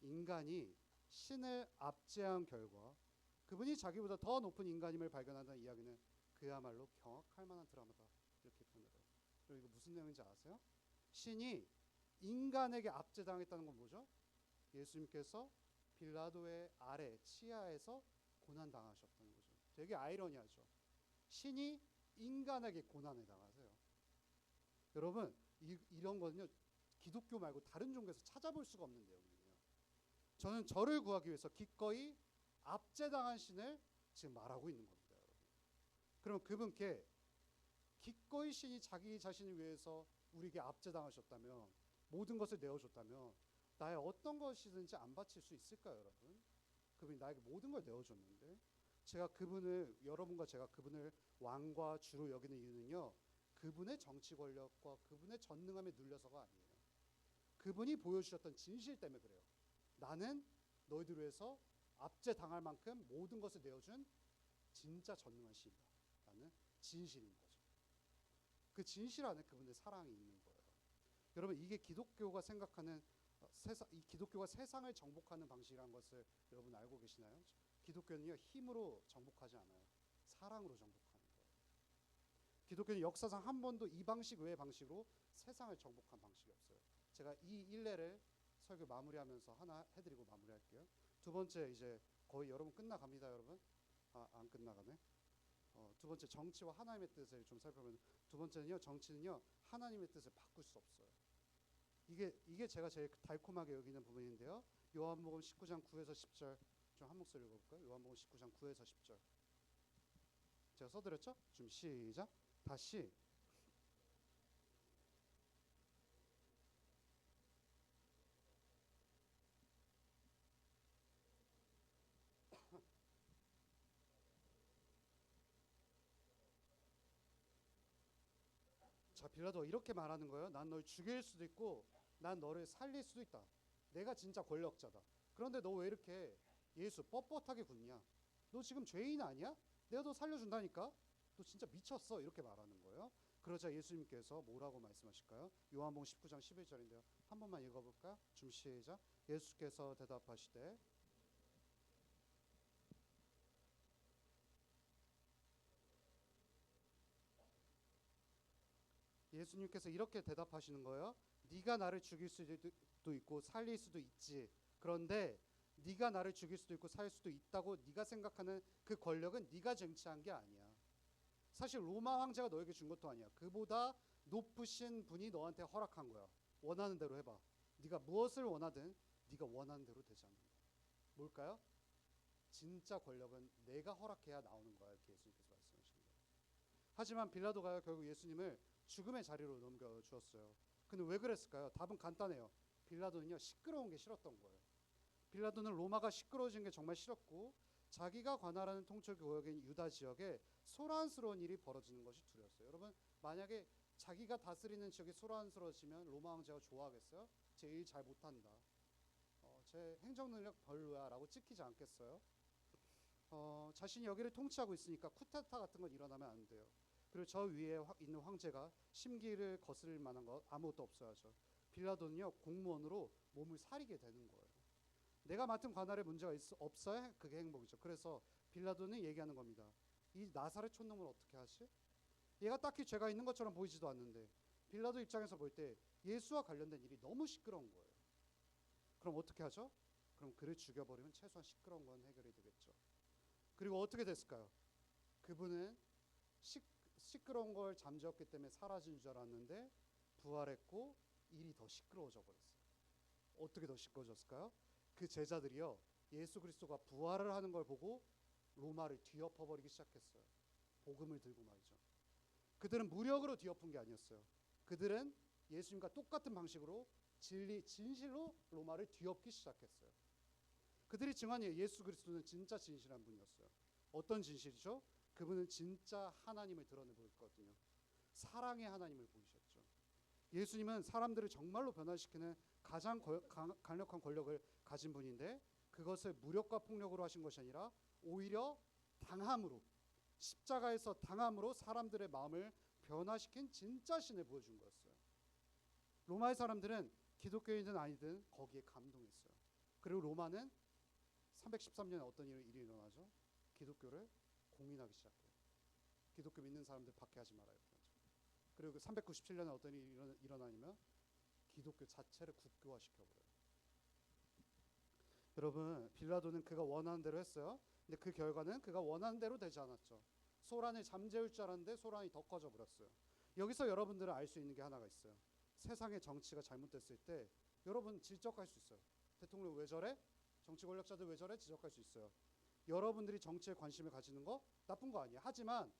인간이 신을 압제한 결과 그분이 자기보다 더 높은 인간임을 발견한다는 이야기는 그야말로 경악할 만한 드라마다, 이렇게 표현해요. 그리고 이거 무슨 내용인지 아세요? 신이 인간에게 압제당했다는 건 뭐죠? 예수님께서 빌라도의 아래 치하에서 고난 당하셨다는 거죠. 되게 아이러니하죠. 신이 인간에게 고난을 당하세요. 여러분, 이런 거는요, 기독교 말고 다른 종교에서 찾아볼 수가 없는 내용이에요. 저는 저를 구하기 위해서 기꺼이 압제당한 신을 지금 말하고 있는 겁니다, 여러분. 그럼 그분께 기꺼이 신이 자기 자신을 위해서 우리에게 압제당하셨다면, 모든 것을 내어줬다면 나의 어떤 것이든지 안 바칠 수 있을까요, 여러분? 그분이 나에게 모든 걸 내어줬는데, 여러분과 제가 그분을 왕과 주로 여기는 이유는요, 그분의 정치 권력과 그분의 전능함에 눌려서가 아니에요. 그분이 보여주셨던 진실 때문에 그래요. 나는 너희들 위해서 압제당할 만큼 모든 것을 내어준 진짜 전능한 신이다. 라는 진실인 거죠. 그 진실 안에 그분의 사랑이 있는 거예요. 여러분, 이게 기독교가 생각하는 이 기독교가 세상을 정복하는 방식이라는 것을 여러분 알고 계시나요? 기독교는요, 힘으로 정복하지 않아요. 사랑으로 정복하는 거예요. 기독교는 역사상 한 번도 이 방식 외의 방식으로 세상을 정복한 방식이 없어요. 제가 이 일례를 설교 마무리하면서 하나 해드리고 마무리할게요. 두 번째, 이제 거의 여러분 끝나갑니다, 여러분. 안 끝나가네. 두 번째, 정치와 하나님의 뜻을 좀 살펴보면, 두 번째는요, 정치는요, 하나님의 뜻을 바꿀 수 없어요. 이게 제가 제일 달콤하게 여기는 부분인데요. 요한복음 19장 9에서 10절 좀 한 목소리 읽어볼까요? 요한복음 19장 9에서 10절. 제가 써드렸죠? 좀 시작. 다시. 자, 빌라도가 이렇게 말하는 거예요. 난 널 죽일 수도 있고 난 너를 살릴 수도 있다. 내가 진짜 권력자다. 그런데 너 왜 이렇게 예수 뻣뻣하게 굳냐? 너 지금 죄인 아니야? 내가 너 살려준다니까? 너 진짜 미쳤어. 이렇게 말하는 거예요. 그러자 예수님께서 뭐라고 말씀하실까요? 요한복음 19장 11절인데요. 한 번만 읽어볼까요? 좀 시작. 예수께서 대답하시되 예수님께서 이렇게 대답하시는 거예요. 네가 나를 죽일 수도 있고 살릴 수도 있지. 그런데 네가 나를 죽일 수도 있고 살릴 수도 있다고 네가 생각하는 그 권력은 네가 쟁취한 게 아니야. 사실 로마 황제가 너에게 준 것도 아니야. 그보다 높으신 분이 너한테 허락한 거야. 원하는 대로 해봐. 네가 무엇을 원하든 네가 원하는 대로 되지 않는다. 뭘까요? 진짜 권력은 내가 허락해야 나오는 거야. 이렇게 예수님께서 말씀하신 거예요. 하지만 빌라도가 결국 예수님을 죽음의 자리로 넘겨주었어요. 근데 왜 그랬을까요? 답은 간단해요. 빌라도는요, 시끄러운 게 싫었던 거예요. 빌라도는 로마가 시끄러워진 게 정말 싫었고 자기가 관할하는 통치 구역인 유다 지역에 소란스러운 일이 벌어지는 것이 두려웠어요. 여러분, 만약에 자기가 다스리는 지역이 소란스러워지면 로마 황제가 좋아하겠어요? 제 일 잘 못한다. 제 행정 능력 별로야 라고 찍히지 않겠어요? 자신이 여기를 통치하고 있으니까 쿠데타 같은 건 일어나면 안 돼요. 그리고 저 위에 있는 황제가 심기를 거스릴 만한 것 아무것도 없어야죠. 빌라도는요, 공무원으로 몸을 사리게 되는 거예요. 내가 맡은 관할에 문제가 없어야 그게 행복이죠. 그래서 빌라도는 얘기하는 겁니다. 이 나사렛 촌놈을 어떻게 하지? 얘가 딱히 죄가 있는 것처럼 보이지도 않는데. 빌라도 입장에서 볼 때 예수와 관련된 일이 너무 시끄러운 거예요. 그럼 어떻게 하죠? 그럼 그를 죽여버리면 최소한 시끄러운 건 해결이 되겠죠. 그리고 어떻게 됐을까요? 그분은 시끄러운 걸 잠재웠기 때문에 사라진 줄 알았는데 부활했고 일이 더 시끄러워져 버렸어요. 어떻게 더 시끄러워졌을까요? 그 제자들이요, 예수 그리스도가 부활을 하는 걸 보고 로마를 뒤엎어버리기 시작했어요. 복음을 들고 말이죠. 그들은 무력으로 뒤엎은 게 아니었어요. 그들은 예수님과 똑같은 방식으로 진실로 로마를 뒤엎기 시작했어요. 그들이 증언이에요. 예수 그리스도는 진짜 진실한 분이었어요. 어떤 진실이죠? 그분은 진짜 하나님을 드러내고 있거든요. 사랑의 하나님을 보이셨죠. 예수님은 사람들을 정말로 변화시키는 가장 강력한 권력을 가진 분인데 그것을 무력과 폭력으로 하신 것이 아니라 오히려 당함으로, 십자가에서 당함으로 사람들의 마음을 변화시킨 진짜 신을 보여준 거였어요. 로마의 사람들은 기독교인든 아니든 거기에 감동했어요. 그리고 로마는 313년에 어떤 일이 일어나죠? 기독교를 공인하기 시작해요. 기독교 믿는 사람들 박해하지 마라 이렇게 하죠. 그리고 397년에 어떤 일이 일어나냐면 기독교 자체를 국교화시켜버려요. 여러분, 빌라도는 그가 원하는 대로 했어요. 근데 그 결과는 그가 원하는 대로 되지 않았죠. 소란을 잠재울 줄 알았는데 소란이 더 커져 버렸어요. 여기서 여러분들은 알 수 있는 게 하나가 있어요. 세상의 정치가 잘못됐을 때 여러분 지적할 수 있어요. 대통령 왜 저래? 정치 권력자들 왜 저래? 지적할 수 있어요. 여러분들이 정치에 관심을 가지는 거 나쁜 거 아니에요. 하지만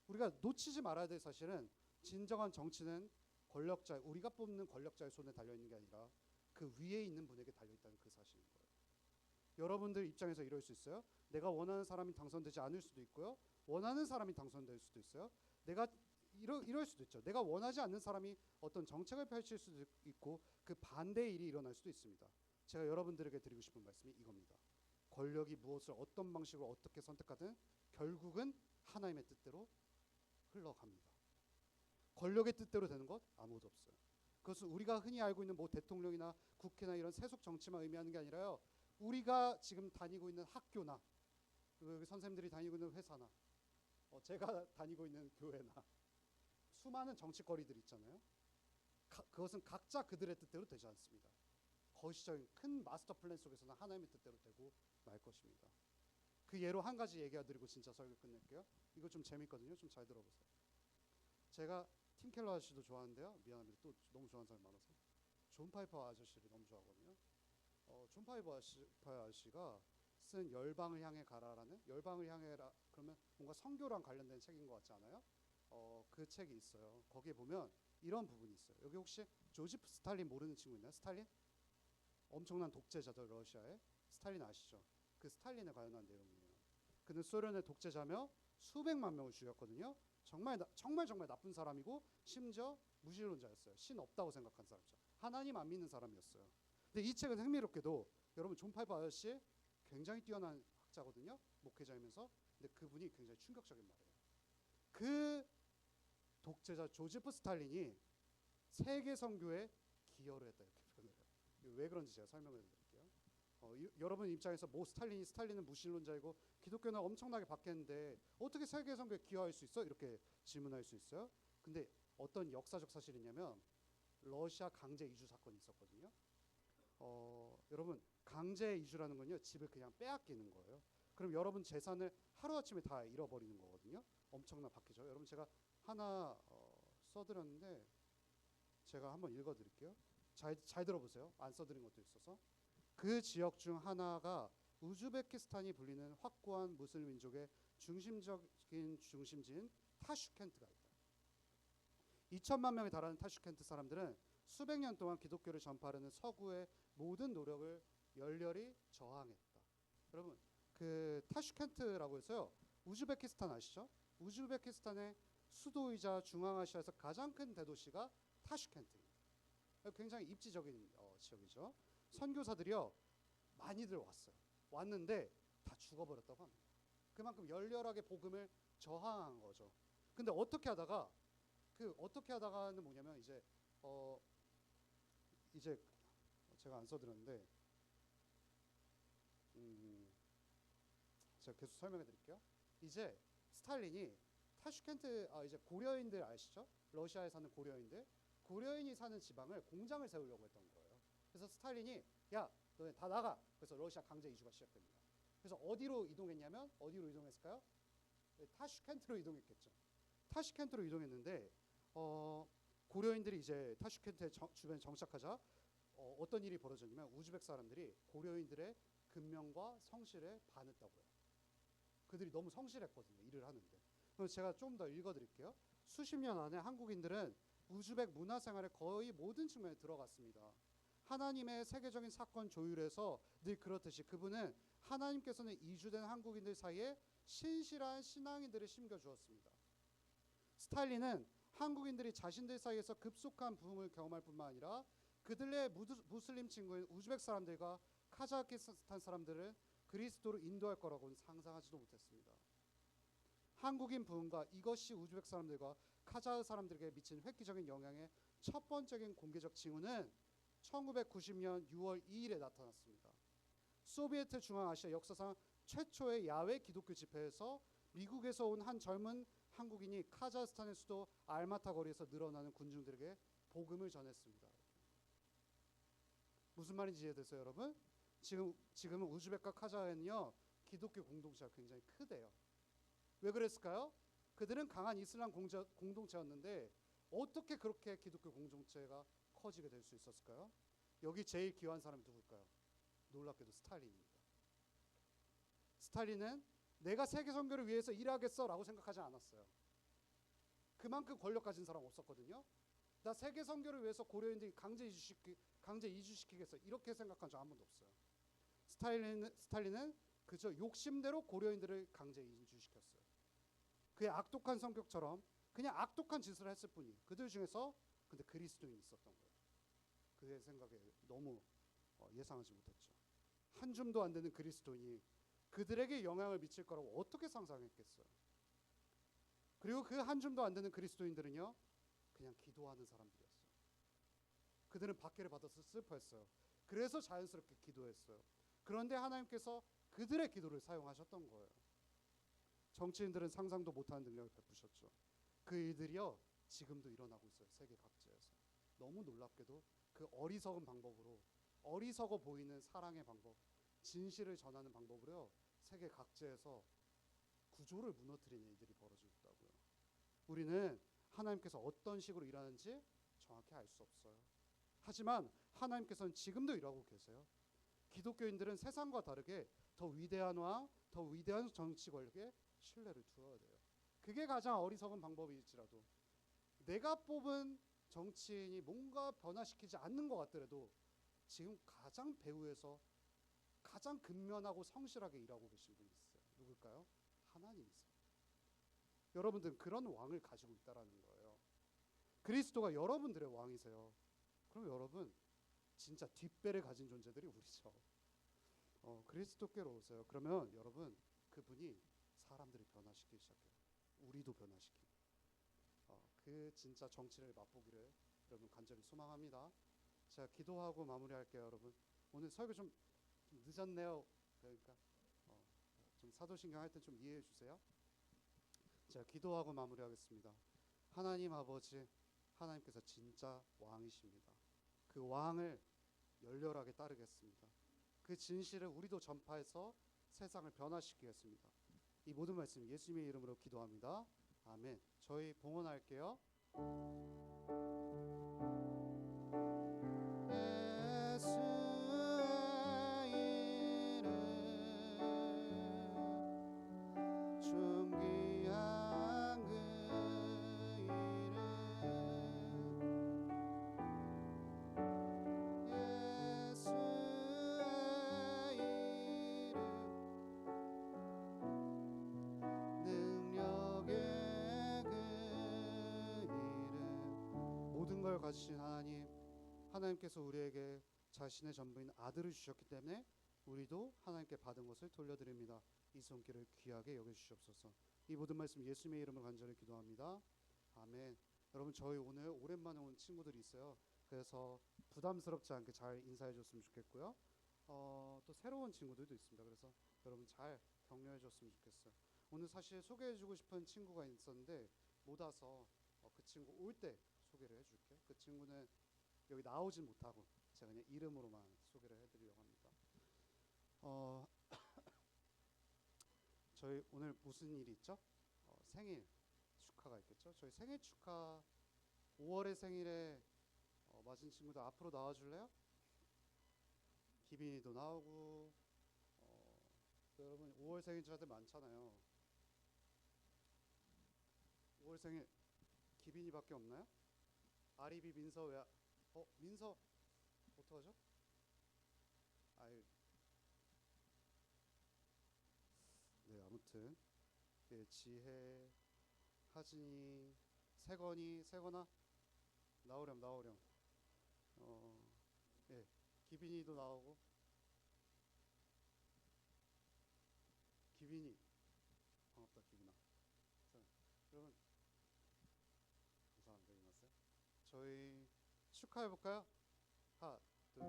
우리가 놓치지 말아야 될 사실은 진정한 정치는 권력자, 우리가 뽑는 권력자의 손에 달려있는 게 아니라 그 위에 있는 분에게 달려있다는 그 사실인 거예요. 여러분들 입장에서 이럴 수 있어요. 내가 원하는 사람이 당선되지 않을 수도 있고요. 원하는 사람이 당선될 수도 있어요. 내가 이럴 수도 있죠. 내가 원하지 않는 사람이 어떤 정책을 펼칠 수도 있고 그 반대의 일이 일어날 수도 있습니다. 제가 여러분들에게 드리고 싶은 말씀이 이겁니다. 권력이 무엇을 어떤 방식으로 어떻게 선택하든 결국은 하나님의 뜻대로 흘러갑니다. 권력의 뜻대로 되는 것 아무도 없어요. 그것은 우리가 흔히 알고 있는 뭐 대통령이나 국회나 이런 세속 정치만 의미하는 게 아니라요. 우리가 지금 다니고 있는 학교나 여기 선생님들이 다니고 있는 회사나 제가 다니고 있는 교회나 수많은 정치거리들 있잖아요. 그것은 각자 그들의 뜻대로 되지 않습니다. 거시적인 큰 마스터 플랜 속에서는 하나님의 뜻대로 되고 말 것입니다. 그 예로 한 가지 얘기해 드리고 진짜 설교 끝낼게요. 이거 좀 재밌거든요. 좀 잘 들어보세요. 제가 팀 켈러 아저씨도 좋아하는데요. 미안합니다. 또 너무 좋아하는 사람이 많아서. 존 파이퍼 아저씨를 너무 좋아하거든요. 존 파이퍼 아저씨가 쓴 열방을 향해 가라라는, 열방을 향해라 그러면 뭔가 선교랑 관련된 책인 것 같지 않아요? 그 책이 있어요. 거기에 보면 이런 부분이 있어요. 여기 혹시 조지프 스탈린 모르는 친구 있나요? 스탈린? 엄청난 독재자죠. 러시아의 스탈린 아시죠? 그 스탈린에 관련한 내용이에요. 그는 소련의 독재자며 수백만 명을 죽였거든요. 정말 나쁜 사람이고 심지어 무신론자였어요. 신 없다고 생각한 사람이죠. 하나님 안 믿는 사람이었어요. 근데 이 책은 흥미롭게도 여러분 존 파이퍼 아저씨 굉장히 뛰어난 학자거든요. 목회자이면서. 근데 그분이 굉장히 충격적인 말이에요. 그 독재자 조지프 스탈린이 세계 선교에 기여를 했다 이렇게 표현을 해요. 왜 그런지 제가 설명을 드릴게요. 여러분 입장에서 뭐 스탈린은 무신론자이고 기독교는 엄청나게 바뀌었는데 어떻게 세계 선교에 기여할 수 있어? 이렇게 질문할 수 있어요. 근데 어떤 역사적 사실이냐면 러시아 강제 이주 사건이 있었거든요. 여러분 강제 이주라는 건요 집을 그냥 빼앗기는 거예요. 그럼 여러분 재산을 하루아침에 다 잃어버리는 거거든요. 엄청나 바뀌죠. 여러분 제가 하나 써드렸는데 제가 한번 읽어드릴게요. 잘 들어보세요. 안 써드린 것도 있어서. 그 지역 중 하나가 우즈베키스탄이 불리는 확고한 무슬림 민족의 중심적인 중심지인 타슈켄트가 있다. 2천만 명에 달하는 타슈켄트 사람들은 수백 년 동안 기독교를 전파하려는 서구의 모든 노력을 열렬히 저항했다. 여러분 그 타슈켄트라고 해서요. 우즈베키스탄 아시죠? 우즈베키스탄의 수도이자 중앙아시아에서 가장 큰 대도시가 타슈켄트입니다. 굉장히 입지적인 지역이죠. 선교사들이요 많이들 왔어요. 왔는데 다 죽어버렸다고 합니다. 그만큼 열렬하게 복음을 저항한 거죠. 근데 어떻게 하다가는 뭐냐면 이제 제가 안 써드렸는데 제가 계속 설명해 드릴게요. 이제 스탈린이 타슈켄트 이제 고려인들 아시죠? 러시아에 사는 고려인이 사는 지방을 공장을 세우려고 했던 거예요. 그래서 스탈린이 야 너네 다 나가. 그래서 러시아 강제 이주가 시작됩니다. 그래서 어디로 이동했냐면 어디로 이동했을까요? 타슈켄트로 이동했겠죠. 타슈켄트로 이동했는데 고려인들이 이제 타슈켄트 주변에 정착하자 어떤 일이 벌어졌냐면 우즈벡 사람들이 고려인들의 근면과 성실에 반했다고요. 그들이 너무 성실했거든요. 일을 하는데. 그래서 제가 좀 더 읽어드릴게요. 수십 년 안에 한국인들은 우즈벡 문화생활의 거의 모든 측면에 들어갔습니다. 하나님의 세계적인 사건 조율에서 늘 그렇듯이 그분은 하나님께서는 이주된 한국인들 사이에 신실한 신앙인들을 심겨주었습니다. 스탈린은 한국인들이 자신들 사이에서 급속한 부흥을 경험할 뿐만 아니라 그들의 무슬림 친구인 우즈벡 사람들과 카자흐스탄 사람들을 그리스도로 인도할 거라고는 상상하지도 못했습니다. 한국인 부흥과 이것이 우즈벡 사람들과 카자흐 사람들에게 미친 획기적인 영향의 첫 번째인 공개적 징후는 1990년 6월 2일에 나타났습니다. 소비에트 중앙아시아 역사상 최초의 야외 기독교 집회에서 미국에서 온 한 젊은 한국인이 카자흐스탄의 수도 알마타 거리에서 늘어나는 군중들에게 복음을 전했습니다. 무슨 말인지 이해되세요, 여러분? 지금은 우즈벡과 카자흐는요 기독교 공동체가 굉장히 크대요. 왜 그랬을까요? 그들은 강한 이슬람 공동체였는데 어떻게 그렇게 기독교 공동체가 커지게 될 수 있었을까요? 여기 제일 귀한 사람이 누굴까요? 놀랍게도 스탈린입니다. 스탈린은 내가 세계 선교를 위해서 일하겠어라고 생각하지 않았어요. 그만큼 권력 가진 사람 없었거든요. 나 세계 선교를 위해서 고려인들 강제 이주시키겠어 이렇게 생각한 적 한 번도 없어요. 스탈린은 그저 욕심대로 고려인들을 강제 이주시켰어요. 그의 악독한 성격처럼 그냥 악독한 짓을 했을 뿐이에요. 그들 중에서 근데 그리스도인이 있었던 거예요. 그의 생각에 너무 예상하지 못했죠. 한 줌도 안 되는 그리스도인이 그들에게 영향을 미칠 거라고 어떻게 상상했겠어요. 그리고 그 한 줌도 안 되는 그리스도인들은요 그냥 기도하는 사람들이었어요. 그들은 박해를 받아서 슬퍼했어요. 그래서 자연스럽게 기도했어요. 그런데 하나님께서 그들의 기도를 사용하셨던 거예요. 정치인들은 상상도 못하는 능력을 베푸셨죠. 그 일들이요 지금도 일어나고 있어요. 세계 각지에서. 너무 놀랍게도 그 어리석은 방법으로 어리석어 보이는 사랑의 방법, 진실을 전하는 방법으로요 세계 각지에서 구조를 무너뜨리는 일들이 벌어지고 있다고요. 우리는 하나님께서 어떤 식으로 일하는지 정확히 알 수 없어요. 하지만 하나님께서는 지금도 일하고 계세요. 기독교인들은 세상과 다르게 더 위대한 왕, 더 위대한 정치 권력에 신뢰를 두어야 돼요. 그게 가장 어리석은 방법일지라도 내가 뽑은 정치인이 뭔가 변화시키지 않는 것 같더라도 지금 가장 배후에서 가장 근면하고 성실하게 일하고 계신 분이 있어요. 누굴까요? 하나님이세요. 여러분들은 그런 왕을 가지고 있다라는 거예요. 그리스도가 여러분들의 왕이세요. 그럼 여러분 진짜 뒷배를 가진 존재들이 우리죠. 그리스도께로 오세요. 그러면 여러분 그분이 사람들을 변화시키기 시작해요. 우리도 변화시키고 그 진짜 정치를 맛보기를 여러분 간절히 소망합니다. 제가 기도하고 마무리할게요. 여러분 오늘 설교 좀 늦었네요. 그러니까 좀 사도신경 할 때 좀 이해해 주세요. 제가 기도하고 마무리하겠습니다. 하나님 아버지, 하나님께서 진짜 왕이십니다. 그 왕을 열렬하게 따르겠습니다. 그 진실을 우리도 전파해서 세상을 변화시키겠습니다. 이 모든 말씀 예수님의 이름으로 기도합니다. 아멘. 저희 봉헌할게요. 가지신 하나님, 하나님께서 우리에게 자신의 전부인 아들을 주셨기 때문에 우리도 하나님께 받은 것을 돌려드립니다. 이 손길을 귀하게 여겨주시옵소서. 이 모든 말씀 예수님의 이름으로 간절히 기도합니다. 아멘. 여러분 저희 오늘 오랜만에 온 친구들이 있어요. 그래서 부담스럽지 않게 잘 인사해 줬으면 좋겠고요. 또 새로운 친구들도 있습니다. 그래서 여러분 잘 격려해 줬으면 좋겠어요. 오늘 사실 소개해 주고 싶은 친구가 있었는데 못 와서 그 친구 올 때 소개를 해줄게요. 그 친구는 여기 나오진 못하고 제가 그냥 이름으로만 소개를 해드리려고 합니다. 저희 오늘 무슨 일이 있죠? 생일 축하가 있겠죠? 저희 생일 축하 5월의 생일에 맞은 친구들 앞으로 나와줄래요? 기빈이도 나오고 여러분 5월 생일자들 많잖아요. 5월 생일 기빈이밖에 없나요? 아리비 민서 왜? 민서 어떡하죠? 아유, 네 아무튼 예, 지혜, 하진이, 세건아 나오렴. 예, 기빈이도 나오고 기빈이 반갑다 기빈아. 저희 축하해 볼까요? 하나, 둘.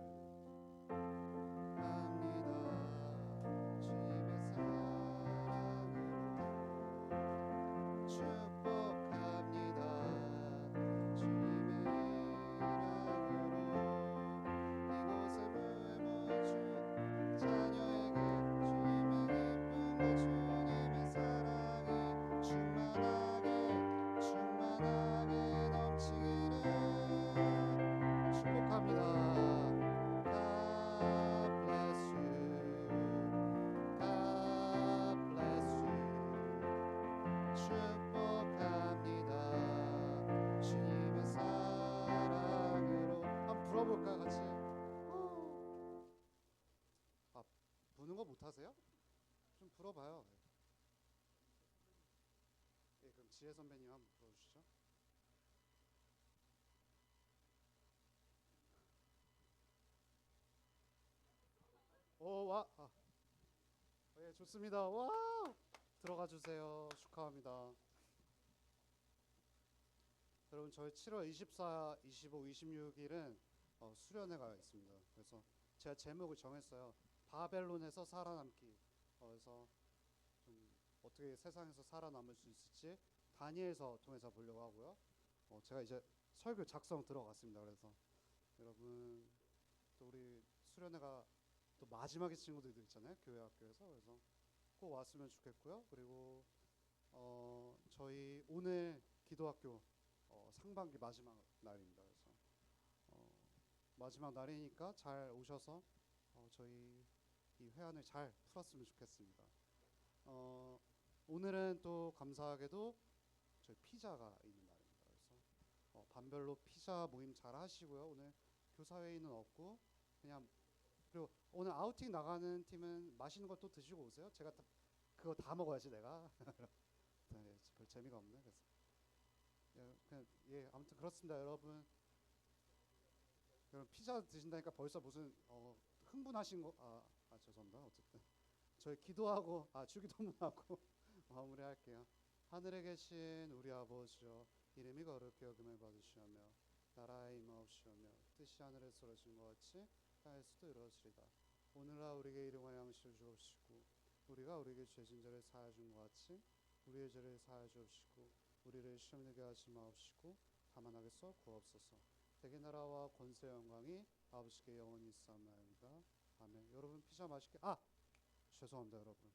불어볼까 같이? 아, 부는 거 못하세요? 좀 불어봐요. 예, 그럼 지혜 선배님 한번 불어주시죠. 오, 와, 예, 좋습니다. 와, 들어가 주세요. 축하합니다. 여러분, 저희 7월 24, 25, 26일은 수련회가 있습니다. 그래서 제가 제목을 정했어요. 바벨론에서 살아남기. 그래서 좀 어떻게 세상에서 살아남을 수 있을지 다니엘서 통해서 보려고 하고요. 제가 이제 설교 작성 들어갔습니다. 그래서 여러분 또 우리 수련회가 또 마지막에 친구들도 있잖아요. 교회 학교에서. 그래서 꼭 왔으면 좋겠고요. 그리고 저희 오늘 기도학교 상반기 마지막 날입니다. 그래서 마지막 날이니까 잘 오셔서 저희 이 회한을 잘 풀었으면 좋겠습니다. 오늘은 또 감사하게도 저희 피자가 있는 날입니다. 그래서 반별로 피자 모임 잘 하시고요. 오늘 교사 회의는 없고 그냥 그리고 오늘 아우팅 나가는 팀은 맛있는 것도 드시고 오세요. 제가 그거 다 먹어야지 내가. 네, 별 재미가 없네. 그래서 그냥 예 아무튼 그렇습니다, 여러분. 여러분 피자 드신다니까 벌써 무슨 흥분하신 거? 죄송합니다. 어쨌든 저희 기도하고 주기도문하고 마무리할게요. 하늘에 계신 우리 아버지여, 이름이 거룩히 여김을 받으시오며 나라의 임하옵시오며 뜻이 하늘에서 이루어진 것 같이 땅에서도 이루어지리다. 오늘날 우리에게 일용할 양식을 주옵시고 우리가 우리에게 죄진 자를 사하여 준 것 같이 우리의 죄를 사하여 주옵시고 우리를 시험에 들게 하지 마옵시고 다만 악에서 구하옵소서. 대개 나라와 권세 영광이 아버지께 영원히 있사옵나이다. 아멘. 여러분 피자 맛있게 죄송합니다, 여러분.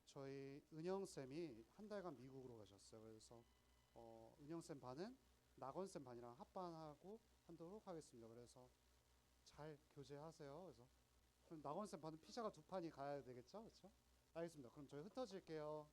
저희 은영쌤이 한 달간 미국으로 가셨어요. 그래서 은영쌤 반은 낙원쌤 반이랑 합반하고 하도록 하겠습니다. 그래서 잘 교제하세요. 그래서 그럼 낙원쌤 반은 피자가 2판이 가야 되겠죠? 그렇죠? 알겠습니다. 그럼 저희 흩어질게요.